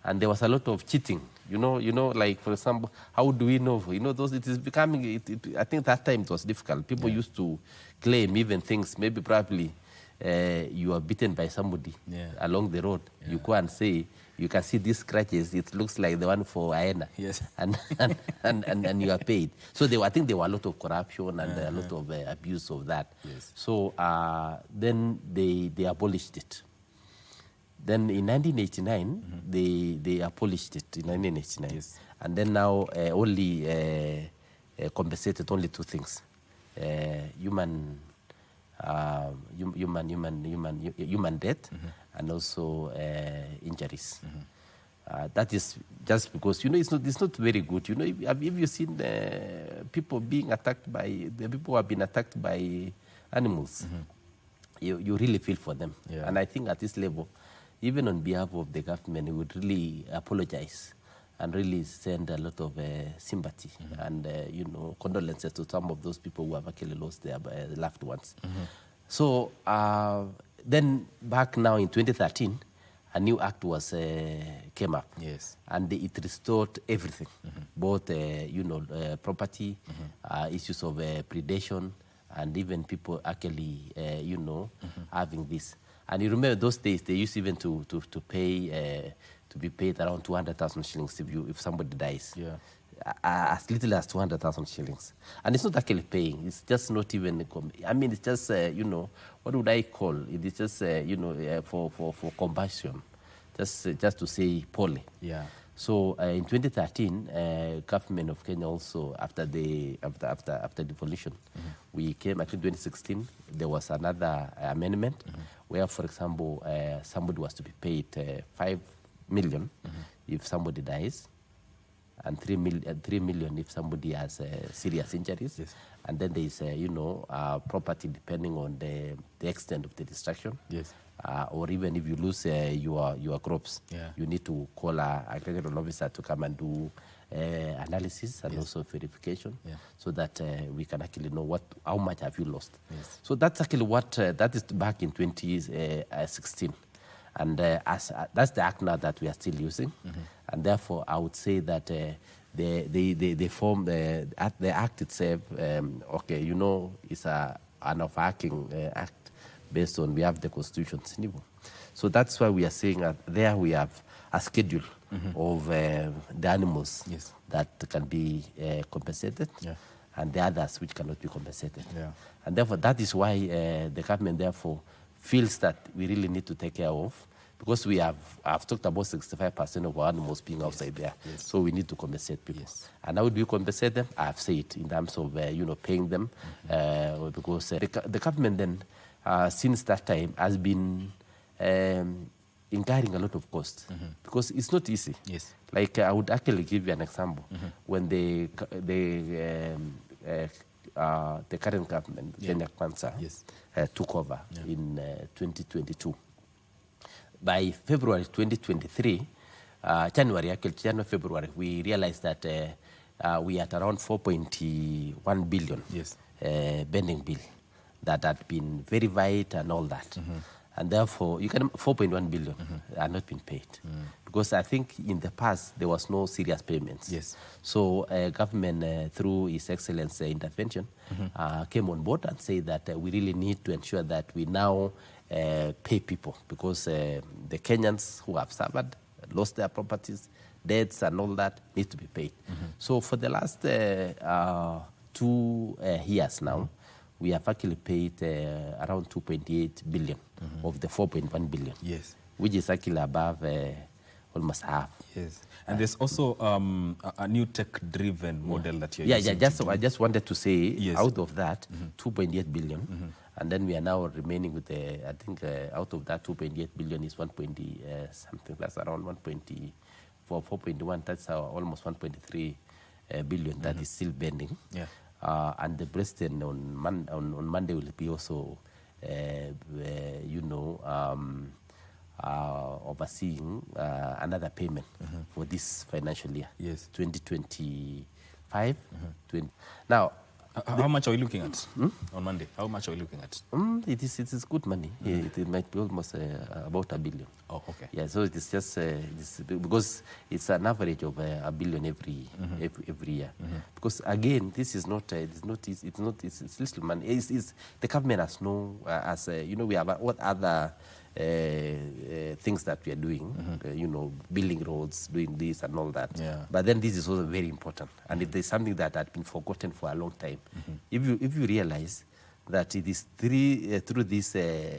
and there was a lot of cheating. You know, like for example, how do we know? You know, it is becoming. I think that time it was difficult. People used to claim even things. Maybe probably you are beaten by somebody along the road. You go and say, you can see these scratches. It looks like the one for hyena. And you are paid. So I think there were a lot of corruption and a lot of abuse of that. So then they abolished it. Then in 1989, they abolished it in 1989. And then now only compensated only two things: human death and also injuries. That is just because, you know, it's not very good. You know, have you seen people being attacked by the people who have been attacked by animals? You really feel for them. And I think at this level, even on behalf of the government, we would really apologize and really send a lot of sympathy and you know, condolences to some of those people who have actually lost their loved ones. So then back now in 2013, a new act was came up, and it restored everything, both you know, property, issues of predation, and even people actually you know, having this. And you remember those days they used even to pay to be paid around 200,000 shillings if somebody dies. as little as 200,000 shillings. And it's not actually paying. It's just not even, I mean, it's just, you know, what would I call it? It's just, you know, for compassion, just to say poorly. Yeah. So in 2013, government of Kenya also, after devolution, we came, I think 2016, there was another amendment where, for example, somebody was to be paid 5 million if somebody dies, and 3 million if somebody has serious injuries. Yes. And then there is, you know, property depending on the extent of the destruction. Yes. Or even if you lose your crops, Yeah. you need to call an agricultural officer to come and do analysis and also verification, so that we can actually know how much have you lost. Yes. So that's actually what, that is back in 2016. And that's the act now that we are still using. And therefore, I would say that they form the act itself, okay, you know, it's an overarching act based on, we have the constitution's niveau. So that's why we are saying there we have a schedule of the animals that can be compensated, and the others which cannot be compensated. Yeah. And therefore, that is why the government therefore feels that we really need to take care of, because I've talked about 65% of our animals being outside there. Yes. So we need to compensate people. And how do you compensate them? I've said in terms of, you know, paying them, because the government then, since that time, has been incurring a lot of costs, because it's not easy. Yes. Like, I would actually give you an example. When the current government, Kenya Kwanza, took over in 2022. By February 2023, February, we realized that we are at around 4.1 billion bending bill that had been verified and all that. And therefore, 4.1 billion are not been paid. Because I think in the past, there was no serious payments. Yes. So government, through His Excellency's intervention, came on board and said that we really need to ensure that we now pay people, because the Kenyans who have suffered, lost their properties, debts and all that, need to be paid. So for the last 2 years now, we have actually paid around 2.8 billion of the 4.1 billion. Yes. Which is actually above almost half. Yes. And there's also a new tech-driven model that you're using. I just wanted to say, out of that, 2.8 billion, and then we are now remaining with, I think, out of that 2.8 billion is 1.0 something, that's around 4.1, that's almost 1.3 billion that is still pending. Yeah. And the president on Monday will be also, you know, overseeing another payment for this financial year, 2025. Now, how much are we looking at on Monday? How much are we looking at? It is good money. It might be almost about 1 billion. Oh, okay. Yeah, so it is just because it's an average of 1 billion every year. Because again, this is not it's little money. It's the government has no you know, we have what other things that we are doing, you know, building roads, doing this and all that. Yeah. But then this is also very important, and it is something that had been forgotten for a long time. If you realize that it is through this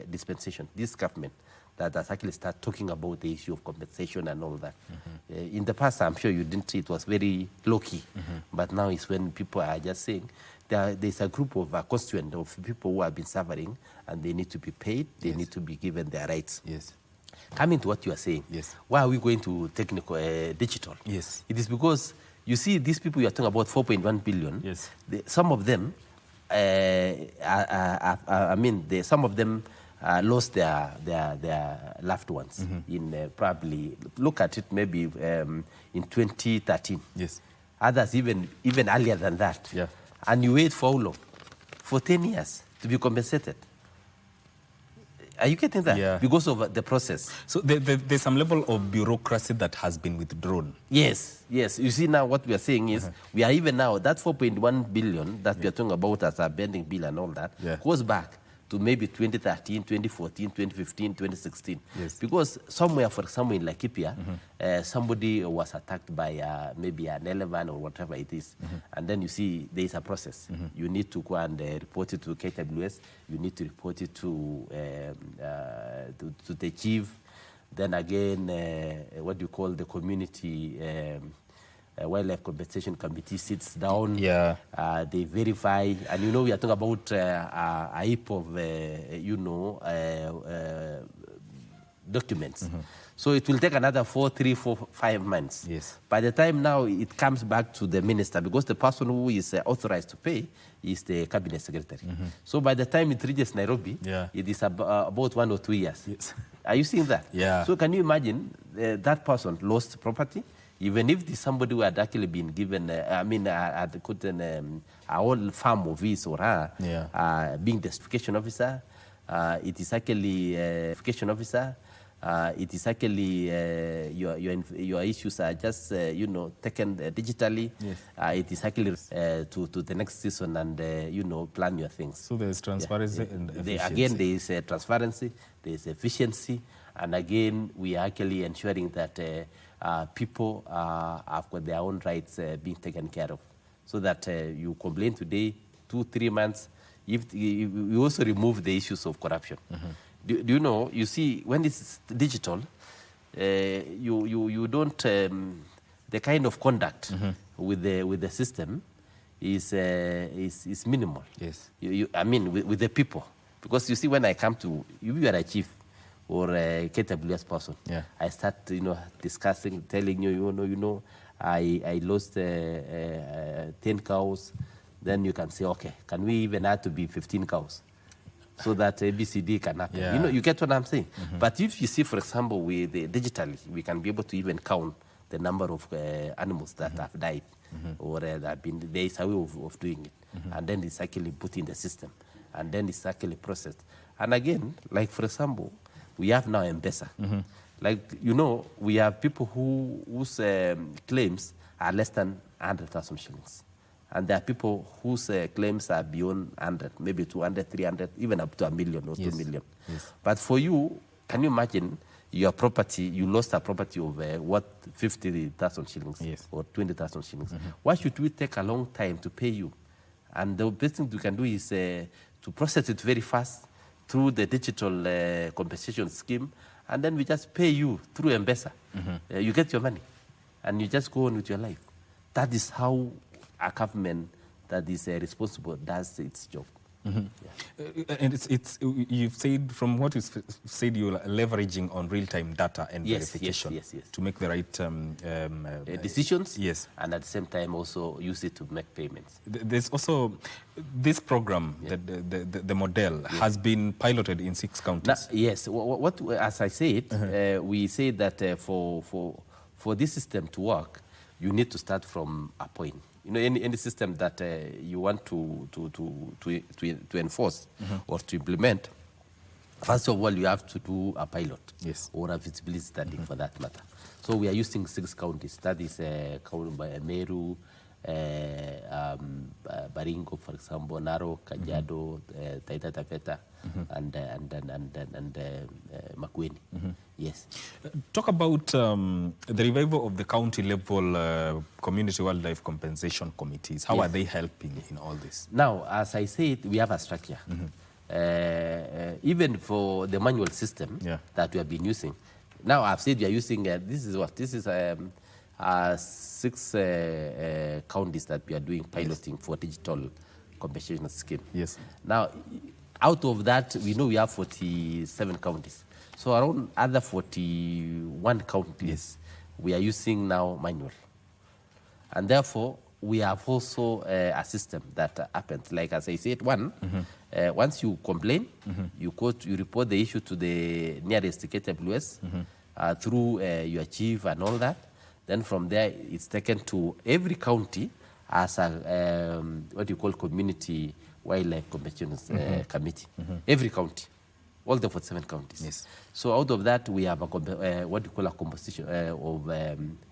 dispensation, this government, that has actually started talking about the issue of compensation and all that. In the past, I'm sure you didn't see, it was very low-key. But now it's when people are just saying, there's a group of constituent of people who have been suffering, and they need to be paid, they need to be given their rights. Yes. Coming to what you are saying, why are we going to digital? Yes. It is because, you see, these people you are talking about, 4.1 billion, some of them, some of them lost their loved ones in probably, look at it, maybe in 2013. Yes. Others even earlier than that. Yeah. And you wait for how long? For 10 years to be compensated. Are you getting that? Yeah. Because of the process. So there's some level of bureaucracy that has been withdrawn. Yes, yes. You see now what we are saying is, we are even now, that 4.1 billion that we are talking about as a bending bill and all that, goes back to maybe 2013, 2014, 2015, 2016. Yes. Because somewhere, for example, in Laikipia, somebody was attacked by maybe an elephant or whatever it is. And then you see there is a process. You need to go and report it to KWS. You need to report it to the chief. Then again, what do you call the community wildlife compensation committee sits down. Yeah. They verify, and you know we are talking about a heap of documents. So it will take another 3, 4, 5 months. Yes. By the time now it comes back to the minister, because the person who is authorized to pay is the cabinet secretary. So by the time it reaches Nairobi, it is about 1 or 2 years. Yes. Are you seeing that? Yeah. So can you imagine that person lost property? Even if somebody who had actually been given, had gotten a whole farm of his or her, being the certification officer, it is actually certification officer. It is actually your issues are just taken digitally. Yes. It is actually to the next season and plan your things. So there is transparency and efficiency. Again, there is transparency, there is efficiency, and again we are actually ensuring that people have got their own rights being taken care of, so that you complain today, 2-3 months. If we also remove the issues of corruption. Do you know? You see, when it's digital, you don't. The kind of conduct with the system is minimal. Yes. With the people, because you see, when I come to you are a chief or a KWS person, I start discussing, telling you, I lost 10 cows. Then you can say, okay, can we even add to be 15 cows? So that ABCD can happen. Yeah. You get what I'm saying? But if you see, for example, with digitally, we can be able to even count the number of animals that have died or that have been. There is a way of doing it, and then it's actually put in the system, and then it's actually processed. And again, like for example, we have now M-Pesa. Like we have people whose claims are less than 100,000 shillings. And there are people whose claims are beyond 100, maybe 200, 300, even up to 1 million or 2 million. Yes. But for you, can you imagine your property, you lost a property of 50,000 shillings or 20,000 shillings? Why should we take a long time to pay you? And the best thing we can do is to process it very fast through the digital compensation scheme, and then we just pay you through M-Pesa. You get your money, and you just go on with your life. That is how a government that is responsible does its job. And you've said, from what you said, you're leveraging on real-time data and verification to make the right decisions. Yes. And at the same time also use it to make payments. There's also this program, the model, has been piloted in 6 counties. Yes. As I said, we say that for this system to work, you need to start from a point. Any system that you want to enforce or to implement, first of all, you have to do a pilot or a feasibility study for that matter. So we are using 6 counties. That is counted by Meru, Baringo, for example, Narok, Kajiado, Taita Taveta, and Makueni. Yes. Talk about the revival of the county level community wildlife compensation committees. How are they helping in all this? Now, as I said, we have a structure. Even for the manual system that we have been using. Now, I've said we are using, this is 6 counties that we are doing piloting for digital compensation scheme. Yes. Now, out of that, we know we have 47 counties. So around other 41 counties, we are using now manual. And therefore, we have also a system that happens. Like as I said, once you complain, you report the issue to the nearest KWS through your chief and all that. Then from there, it's taken to every county as a, what you call community wildlife compensation committee. Every county. All the 47 counties. Yes. So out of that, we have what you call a composition of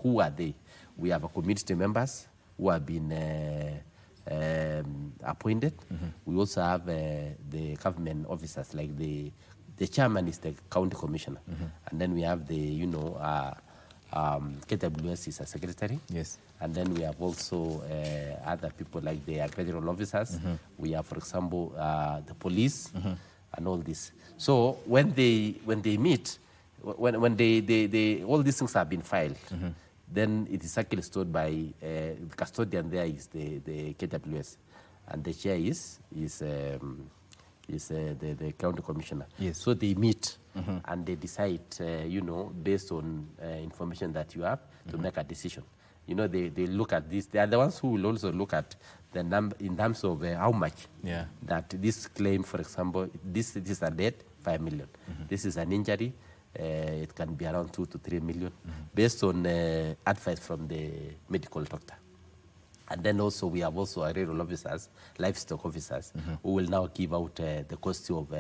who are they. We have a community members who have been appointed. We also have the government officers, like the chairman is the county commissioner, and then we have the KWS is a secretary. Yes. And then we have also other people like the agricultural officers. We have, for example, the police and all this. So when they meet, when they all these things have been filed, then it is actually stored by the custodian. There is the KWS, and the chair is the county commissioner. Yes. So they meet and they decide, based on information that you have, to make a decision. They look at this. They are the ones who will also look at the number in terms of how much that this claim, for example, this is a death, 5 million. This is an injury, it can be around 2 to 3 million, based on advice from the medical doctor. And then also we have also rural officers, livestock officers, who will now give out the cost of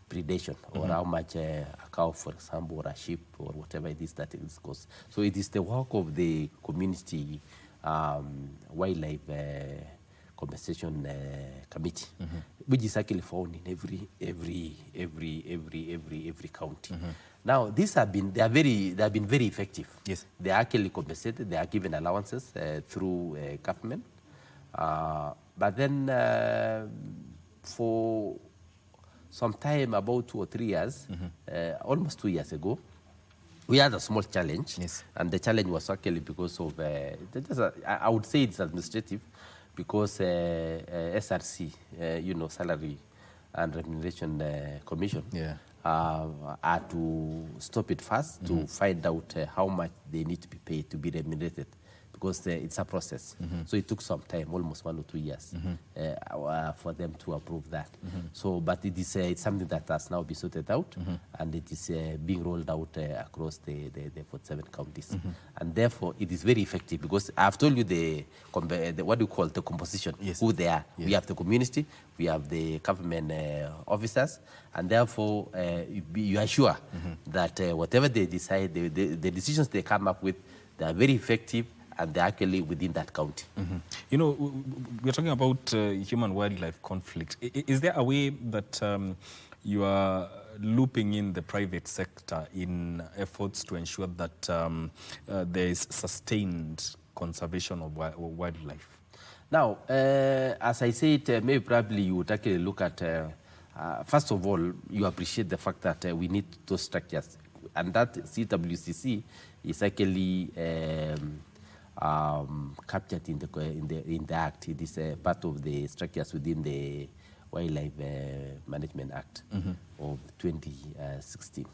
predation, or how much a cow, for example, or a sheep, or whatever it is that it costs. So it is the work of the community wildlife compensation committee, which is actually found in every county. Now these have been very effective. Yes. They are actually compensated. They are given allowances through government. But then for some time, about 2 or 3 years, almost 2 years ago, we had a small challenge. Yes. And the challenge was actually because of, I would say it's administrative, because SRC, Salary and Remuneration Commission, are to stop it first to find out how much they need to be paid to be remunerated, because it's a process. So it took some time, almost 1 or 2 years, for them to approve that. So, but it is it's something that has now been sorted out, and it is being rolled out across the 47 counties. And therefore, it is very effective, because I've told you the what do you call the composition, who they are. We have the community, we have the government officers, and therefore you are sure that whatever they decide, the decisions they come up with, they are very effective, and they're actually within that county. We're talking about human-wildlife conflict. Is there a way that you are looping in the private sector in efforts to ensure that there is sustained conservation of wildlife? Now, as I said, maybe probably you would actually look at, first of all, you appreciate the fact that we need those structures, and that CWCC is actually captured in the Act. It is part of the structures within the Wildlife Management Act of 2016.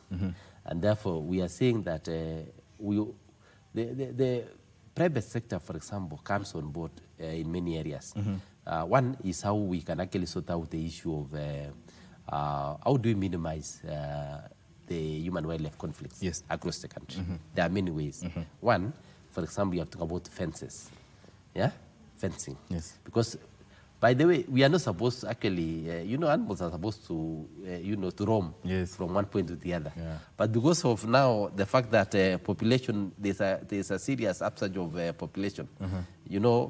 And therefore, we are saying that the private sector, for example, comes on board in many areas. One is how we can actually sort out the issue of how do we minimize the human-wildlife conflicts across the country. There are many ways. One, for example, you have to talk about fences. Fencing. Yes. Because, by the way, we are not supposed to actually, animals are supposed to, to roam from one point to the other. But because of now the fact that population, there's a serious upsurge of population.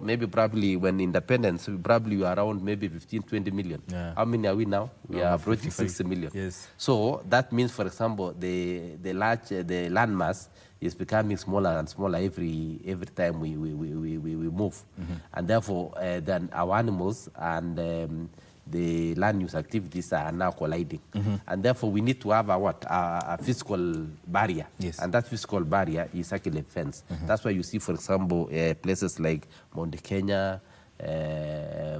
Maybe probably when independence, probably we are around maybe 15, 20 million. How many are we now? We are approaching 60 million. Yes. So that means, for example, the land mass is becoming smaller and smaller every time we move. And therefore, then our animals and the land use activities are now colliding. And therefore, we need to have a physical barrier. And that physical barrier is actually a fence. That's why you see, for example, places like Mount Kenya,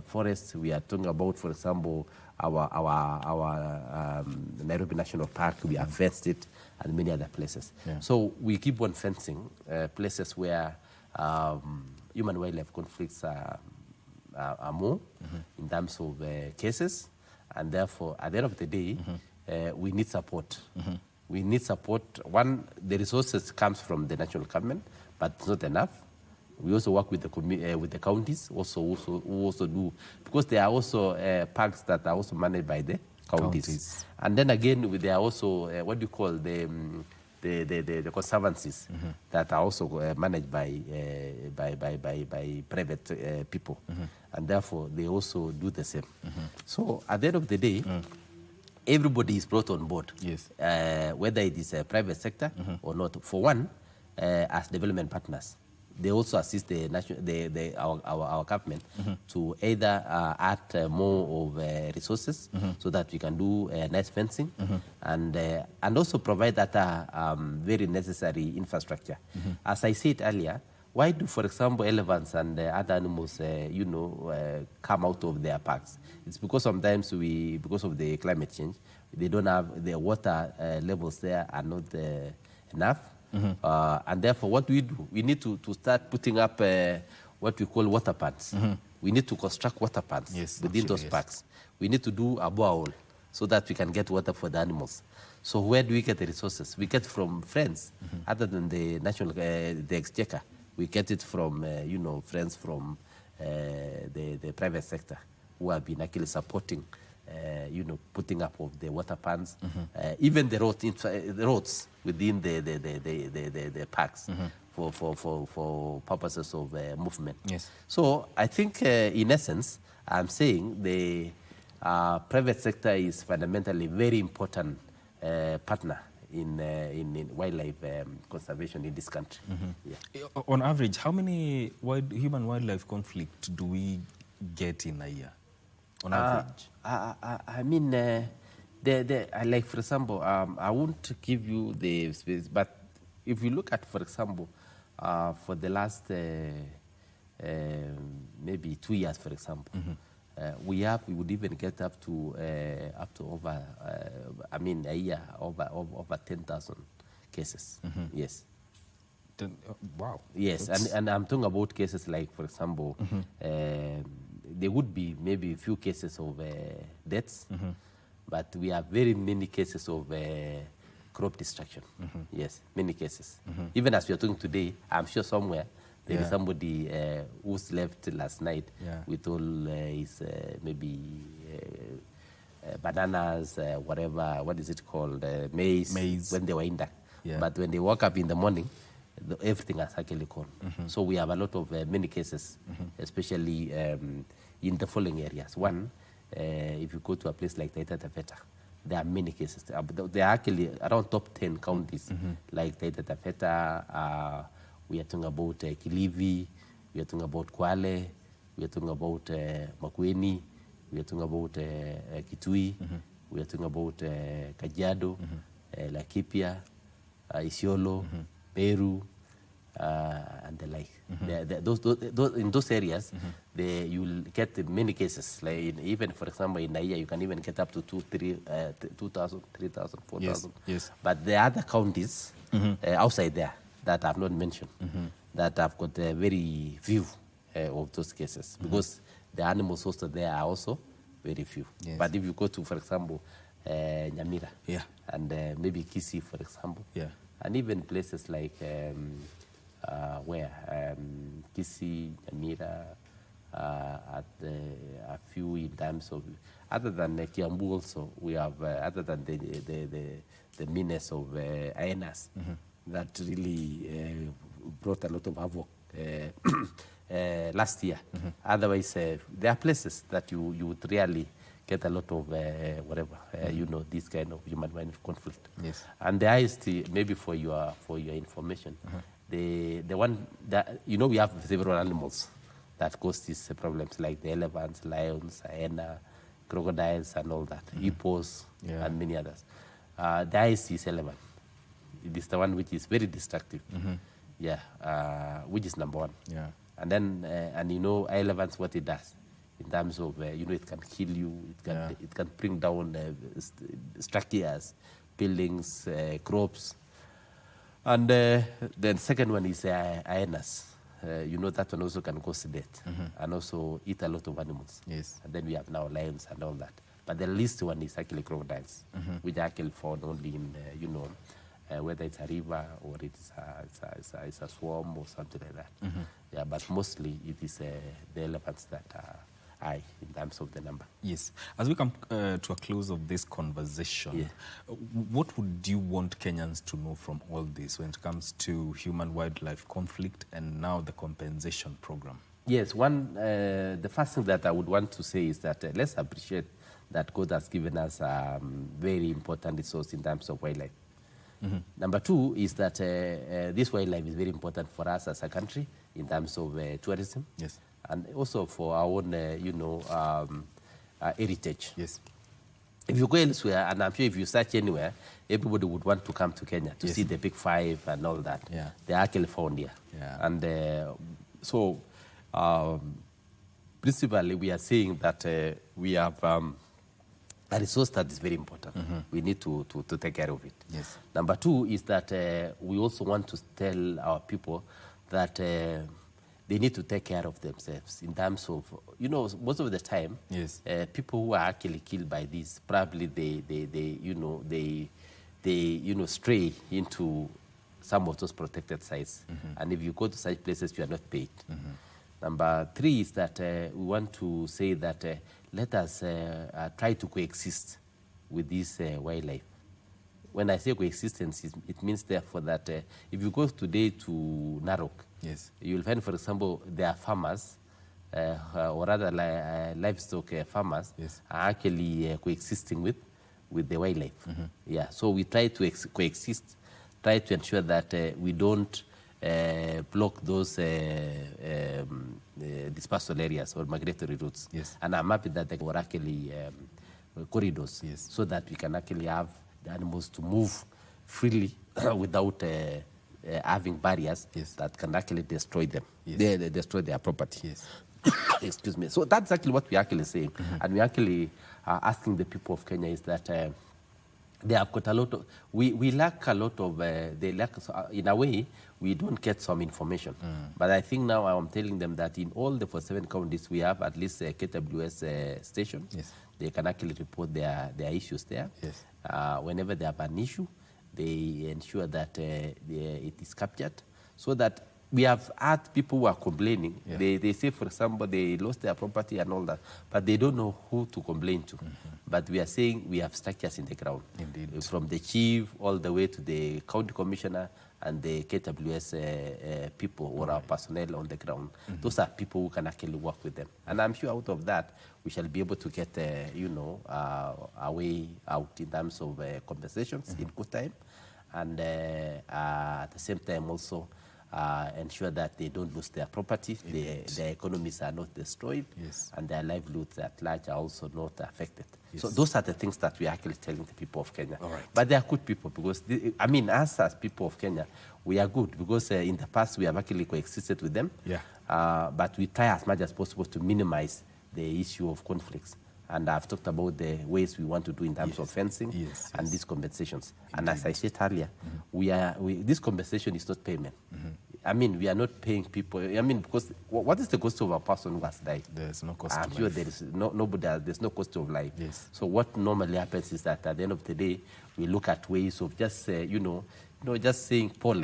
forests. We are talking about, for example, our Nairobi National Park. We have fenced it, and many other places. So we keep on fencing places where human-wildlife conflicts are more in terms of cases, and therefore, at the end of the day, we need support. We need support. One, the resources comes from the national government, but it's not enough. We also work with the counties, who also do, because there are also parks that are also managed by the counties. And then again, there are also what do you call the the conservancies that are also managed by private people, and therefore they also do the same. So at the end of the day, everybody is brought on board, whether it is a private sector or not. For one, as development partners, they also assist our government to either add more of resources so that we can do nice fencing and also provide that very necessary infrastructure. As I said earlier, why do, for example, elephants and other animals, come out of their parks? It's because sometimes because of the climate change, they don't have the water levels there are not enough. And therefore, what we do, we need to start putting up what we call water pans. We need to construct water pans within those parks. We need to do a borehole so that we can get water for the animals. So where do we get the resources? We get from friends, other than the national, the exchequer. We get it from, friends from the private sector who have been actually supporting, putting up of the water pans, even the roads within the parks for purposes of movement. So I think, in essence, I'm saying the private sector is fundamentally very important partner in wildlife conservation in this country. On average, how many human-wildlife conflicts do we get in a year? On average? I mean, like, for example, I won't give you the space, but if you look at, for example, for the last maybe 2 years, for example, we would even get up to over, a year, over 10,000 cases. Yes. Wow. Yes, and I'm talking about cases like, for example, there would be maybe a few cases of deaths, but we have very many cases of crop destruction. Yes, many cases. Even as we are talking today, I'm sure somewhere there is somebody who slept last night with all his maybe bananas, whatever, what is it called, maize, when they were in there. But when they woke up in the morning, everything has actually gone. So we have a lot of many cases, especially in the following areas. One, if you go to a place like Taita Taveta, there are many cases. There are actually around top 10 counties, like Taita Taveta. We are talking about Kilifi, we are talking about Kwale, we are talking about Makueni, we are talking about Kitui, we are talking about Kajiado, Laikipia, Isiolo, Peru, and the like. In those areas, you will get many cases. Like even, for example, in a year, you can even get up to 2,000, 3,000, 4,000. Yes. But the other counties outside there that I've not mentioned, that have got very few of those cases, because the animals hosted there are also very few. But if you go to, for example, Nyamira, and maybe Kisii, for example, and even places like Kisii, Nyamira, at a few in terms of, other than Kiambu also, we have, other than the menace of hyenas, that really brought a lot of havoc last year. Otherwise, there are places that you would really get a lot of this kind of human-wildlife conflict. And the highest, maybe for your information, the one that we have several animals that cause these problems, like the elephants, lions, hyena, crocodiles, and all that, hippos, and many others. The highest is elephant. It is the one which is very destructive. Which is number one. And then, elephants, what it does in terms of, it can kill you, it can bring down structures, buildings, crops. And then second one is hyenas. That one also can cause death and also eat a lot of animals. And then we have now lions and all that. But the least one is actually crocodiles, which are actually found only in, whether it's a river or it's a swamp or something like that. But mostly it is the elephants that high in terms of the number. Yes. As we come to a close of this conversation, what would you want Kenyans to know from all this when it comes to human-wildlife conflict and now the compensation program? Yes, the first thing that I would want to say is that let's appreciate that God has given us a very important resource in terms of wildlife. Number two is that this wildlife is very important for us as a country in terms of tourism. Yes. And also for our own, heritage. Yes. If you go elsewhere, and I'm sure if you search anywhere, everybody would want to come to Kenya to see the Big Five and all that. Yeah. They are actually found here. Yeah. And principally, we are saying that we have a resource that is very important. We need to take care of it. Yes. Number two is that we also want to tell our people that they need to take care of themselves in terms of, most of the time, yes, people who are actually killed by this, probably they stray into some of those protected sites. And if you go to such places, you are not paid. Number three is that we want to say that let us try to coexist with this wildlife. When I say coexistence, it means therefore that if you go today to Narok, yes, you will find, for example, there are farmers, or rather livestock farmers, yes, are actually coexisting with the wildlife. Yeah, so we try to coexist, try to ensure that we don't block those dispersal areas or migratory routes. Yes. And I'm happy that there were actually corridors, yes, so that we can actually have the animals to move freely without having barriers, yes, that can actually destroy them. Yes. They destroy their property. Yes. Excuse me. So that's actually what we're actually saying. And we're actually asking the people of Kenya is that they have got a lot of, we lack a lot of, they lack, in a way, we don't get some information. But I think now I'm telling them that in all the 47 counties, we have at least a KWS station. Yes. They can actually report their issues there. Yes. Whenever they have an issue, they ensure that it is captured, so that we have had people who are complaining. Yeah. They say, for example, they lost their property and all that, but they don't know who to complain to. But we are saying we have structures in the ground. Indeed. From the chief all the way to the county commissioner and the KWS people or our personnel on the ground. Those are people who can actually work with them. And I'm sure out of that, we shall be able to get, a way out in terms of compensations in good time. And at the same time also, ensure that they don't lose their property, their economies are not destroyed, yes, and their livelihoods at large are also not affected. Yes. So those are the things that we're actually telling the people of Kenya. All right. But they are good people because, us as people of Kenya, we are good because in the past we have actually coexisted with them. Yeah. But we try as much as possible to minimize the issue of conflicts. And I've talked about the ways we want to do in terms of fencing and these compensations. Indeed. And as I said earlier, this compensation is not payment. We are not paying people. Because what is the cost of a person who has died? There's no cost. I'm sure there is there's no cost of life. Yes. So what normally happens is that at the end of the day, we look at ways of just just saying pole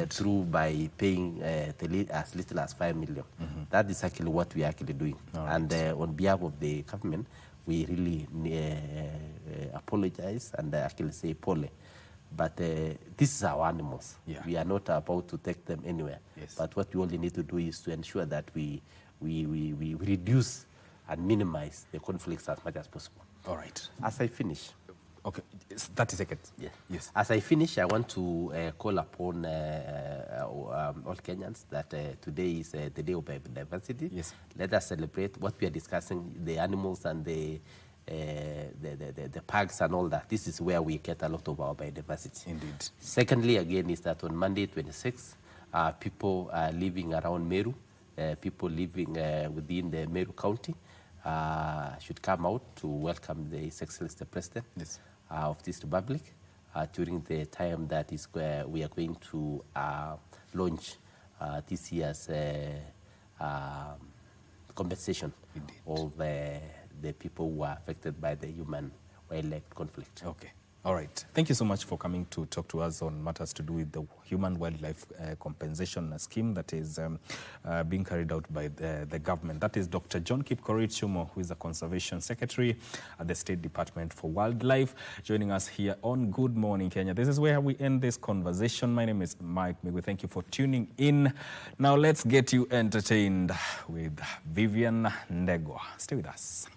through by paying as little as 5 million. That is actually what we are actually doing. Right. And on behalf of the government, we really apologize and actually say pole. But this is our animals. Yeah. We are not about to take them anywhere. Yes. But what we only need to do is to ensure that we reduce and minimize the conflicts as much as possible. All right. As I finish. Okay, 30 seconds. Yeah. Yes. As I finish, I want to call upon all Kenyans that today is the Day of Biodiversity. Yes. Let us celebrate what we are discussing, the animals and the parks and all that. This is where we get a lot of our biodiversity. Indeed. Secondly, again, is that on Monday 26th, people living around Meru, people living within the Meru County, should come out to welcome the His Excellency the President of this Republic during the time that is where we are going to launch this year's compensation of the people who are affected by the human-wildlife conflict. Okay. All right. Thank you so much for coming to talk to us on matters to do with the Human Wildlife Compensation Scheme that is being carried out by the government. That is Dr. John Kipkorir Chumo, who is the Conservation Secretary at the State Department for Wildlife, joining us here on Good Morning Kenya. This is where we end this conversation. My name is Mike Migu. Thank you for tuning in. Now let's get you entertained with Vivian Ndegwa. Stay with us.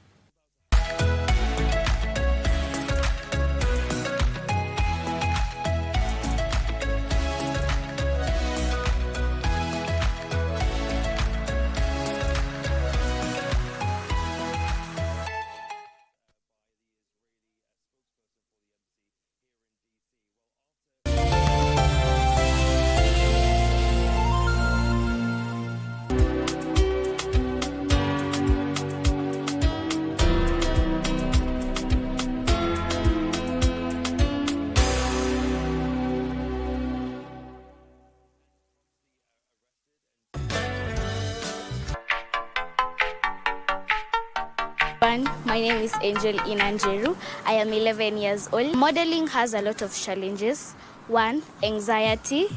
My name is Angel Inanjeru. I am 11 years old. Modeling has a lot of challenges. 1, anxiety.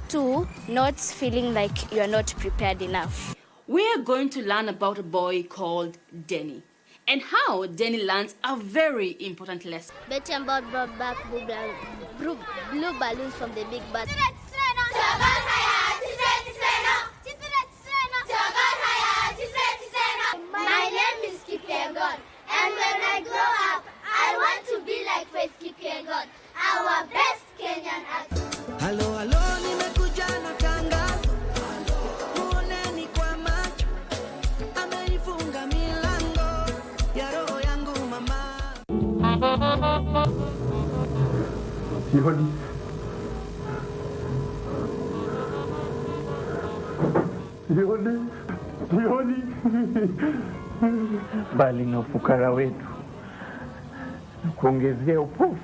2, not feeling like you are not prepared enough. We are going to learn about a boy called Denny and how Denny learns a very important lesson. Betty and Bob brought back blue balloons from the big bus. My name is Kipyegon, and when I grow up, I want to be like Faith Kipyegon, our best Kenyan actor. Hello, hello, nimekuja na tangazo. Muoneni kwa macho. Ameifunga milango ya roho yangu mama. Sioni. Bali na ufukara wetu na kuongezea upofu.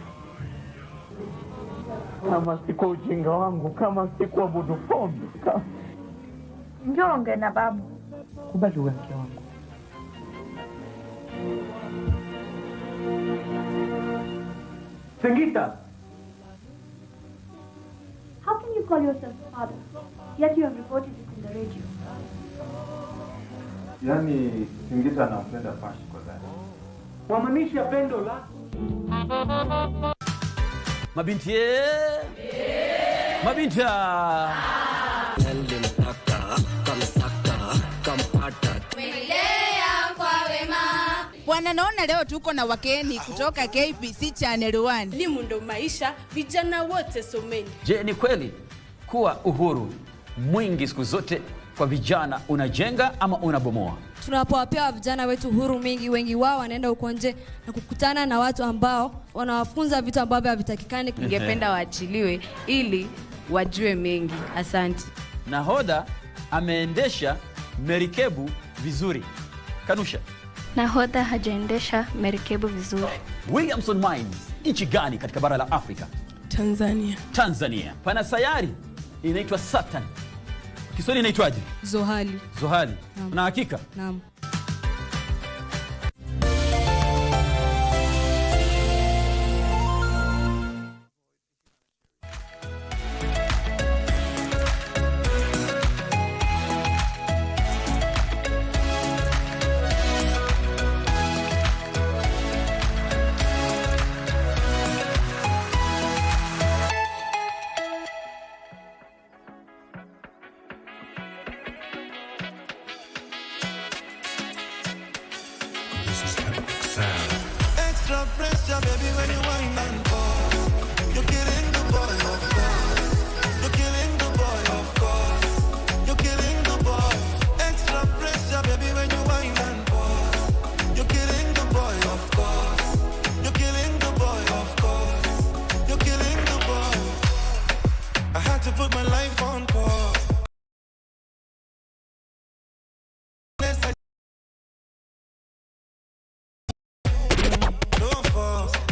Kama si kwa ujinga wangu, kama si kwa budu pombe. Njonge na babu. Kubali wake wangu. Singita! How can you call yourself father, yet you have reported it in the radio? Yani Singita anampenda Pashi kwa dhati. Wamanisha pendo la Mabinti Mabinta Bwana, naona leo tuko na wakeni kutoka KBC Channel 1. Elimu ndo maisha, vijana wote someni. Je, ni kweli kuwa uhuru mwingi siku zote kwa vijana unajenga ama unabomoa? Tunapowapea vijana wetu uhuru mwingi, wengi wao wanaenda huko nje na kukutana na watu ambao wanawafunza vitu ambavyo havitakikani. Ningependa waachiliwe ili wajue mengi. Asante. Nahodha ameendesha merikebu vizuri. Kanusha. Nahodha hajaendesha merikebu vizuri. Williamson Mines, nchi gani katika bara la Afrika? Tanzania. Tanzania. Pana sayari inaitwa Saturn. Kiswahili inaitwaje? Zohali. Zohali. Na hakika? Naam. Extra pressure, baby, when you whine and pause. You're killing the boy, of course. You're killing the boy, of course. You're killing the boy. Extra pressure, baby, when you whine and pause. You're killing the boy, of course. You're killing the boy, of course. You're killing the boy. I had to put my life on pause.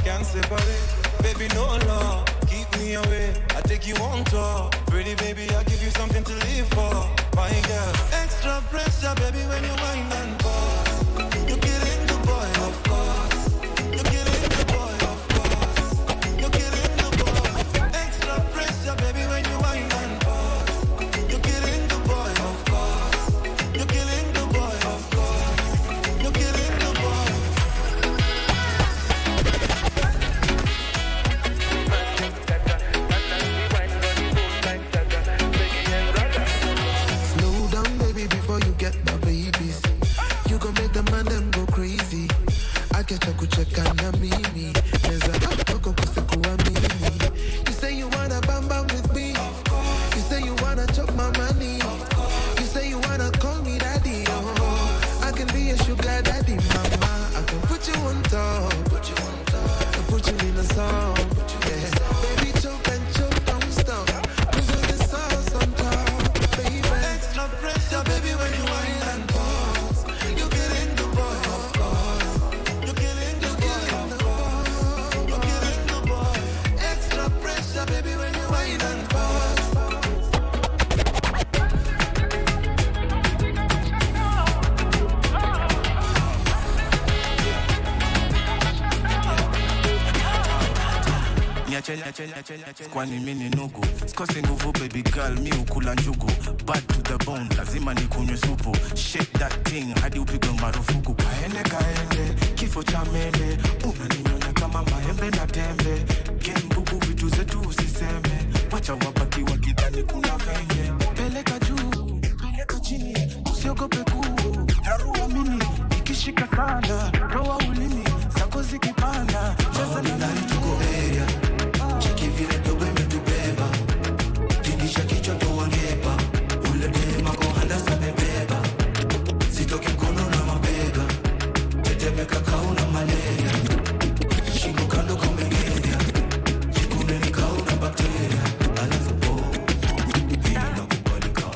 Can't separate, baby, no law. Keep me away, I take you on tour. Pretty baby, I give you something to live for. My girl, extra pressure, baby, when you whine and pause. You're killing the boy, of course. You're killing the boy, of course. kwani mimi nugu sikose nguvu baby girl mi ukula njugu bad to the bone lazima nikunywe supu shake that thing hadi upigwe marufuku kaende kifo cha mele unaninyonya kama maembe na tembe gembubu vitu zetu usiseme wacha wabaki wakidhani kuna venye peleka juu peleka chini usiogope kuu narua mini ikishika sana roa ulimi zako zikipanda cheza na nani tuko area cheki vile dogo imetubeba tingisha kichwa tuwangepa ule dema kwa handa samebeba sitoki mkono na mabega tetemeka kauna malaria shingo kando kumengenya jikune ni kauna bakteria alafu po inakubalika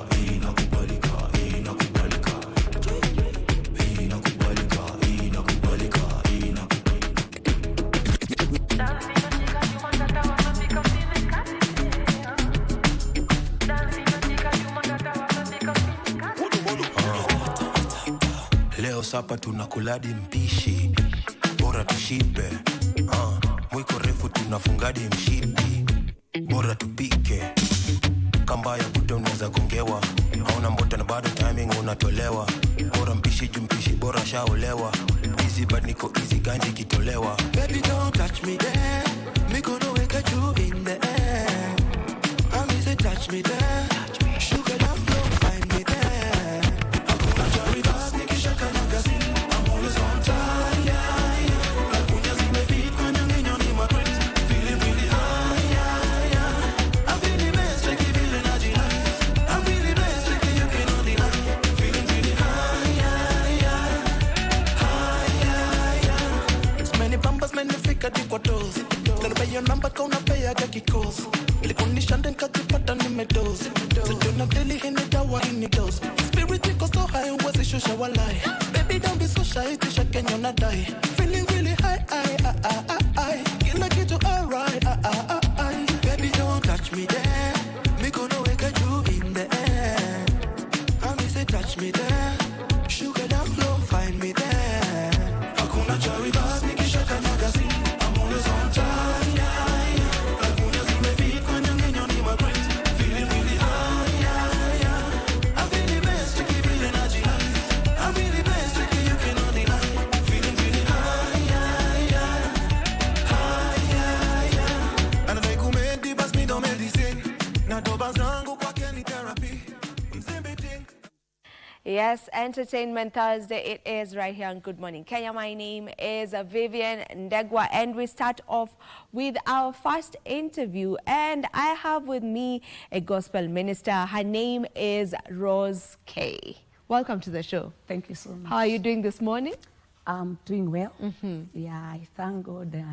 leo sapa tunakuladi mpishi bora tushibe mwiko refu tunafungadi mshipi bora tupike kamba ya buto unaweza gongewa hauna mbota na bado timing unatolewa bora mpishi jumpishi bora shaolewa easy but niko easy ganji kitolewa baby don't touch me there mikono weka juu in the air I say touch me there sugar down low find me there hakuna jari basi nikishaka magazine I'm always on time like unya zimefit kwenye ngenyo ni matrix feeling really high I'm feeling best like feeling najina I'm really best like you cannot deny feeling really high it's many pampers many fika dikwa toes tell me your number kauna pay aga kikos ilikunisha ndenka kipata nimedose Sijuna daily hini dawa hini dose Spirit iko so high uwezi shusha walai Baby don't be so shy tisha kenyo na die Feeling really high kila kitu alright Baby don't touch me there Mikono weka juu in the air I say touch me there Sugar down low find me there Hakuna cha reverse nikishaka magazine I'm always on time Yes, Entertainment Thursday, it is right here on Good Morning Kenya. My name is Vivian Ndegwa, and we start off with our first interview. And I have with me a gospel minister. Her name is Rose K. Welcome to the show. Thank you so much. How are you doing this morning? I'm doing well. Yeah, I thank God.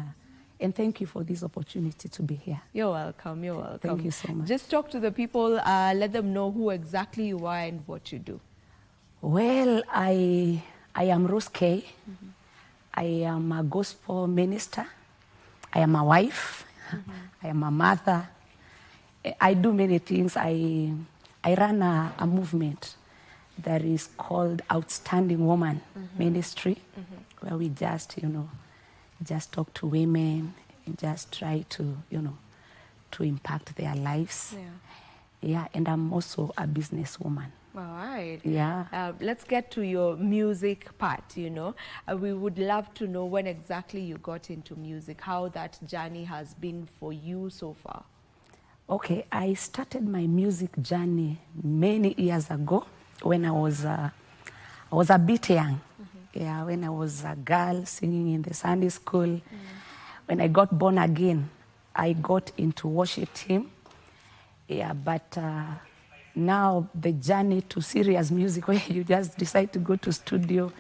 And thank you for this opportunity to be here. You're welcome. You're welcome. Thank you so much. Just talk to the people, let them know who exactly you are and what you do. Well, I am Rose K. I am a gospel minister. I am a wife. I am a mother. I do many things. I run a movement that is called Outstanding Woman Ministry, where we just, just talk to women and just try to, to impact their lives. Yeah, and I'm also a businesswoman. All right. Yeah. Let's get to your music part, we would love to know when exactly you got into music, how that journey has been for you so far. Okay, I started my music journey many years ago when I was a bit young. Yeah, when I was a girl singing in the Sunday school. When I got born again, I got into worship team. Yeah, but now the journey to serious music, where you just decide to go to studio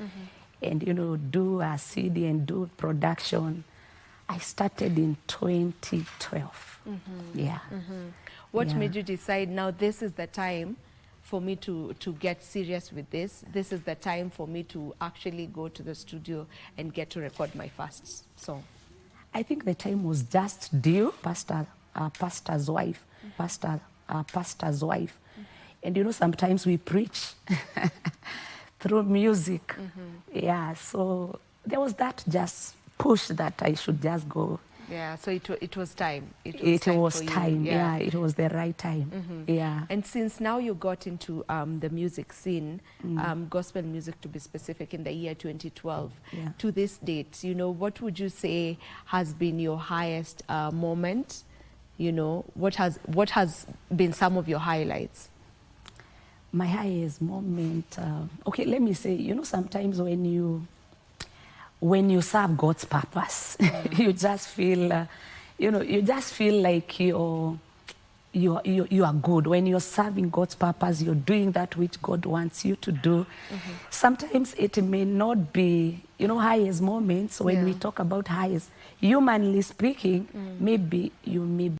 and do a CD and do production, I started in 2012. Yeah. What made you decide now this is the time for me to get serious with this? This is the time for me to actually go to the studio and get to record my first song. I think the time was just due. Pastor's wife. And sometimes we preach through music. Yeah, so there was that just push that I should just go Yeah, so it was time. It was for you. time. Yeah, it was the right time. Yeah. And since now you got into the music scene, gospel music to be specific, in the year 2012, to this date, you know, what would you say has been your highest moment? You know, what has been some of your highlights? My highest moment, okay, let me say, you know, sometimes when you serve God's purpose, you just feel, you know, you just feel like you are good. When you're serving God's purpose, you're doing that which God wants you to do. Sometimes it may not be, you know, highest moments. When we talk about highest, humanly speaking, maybe you may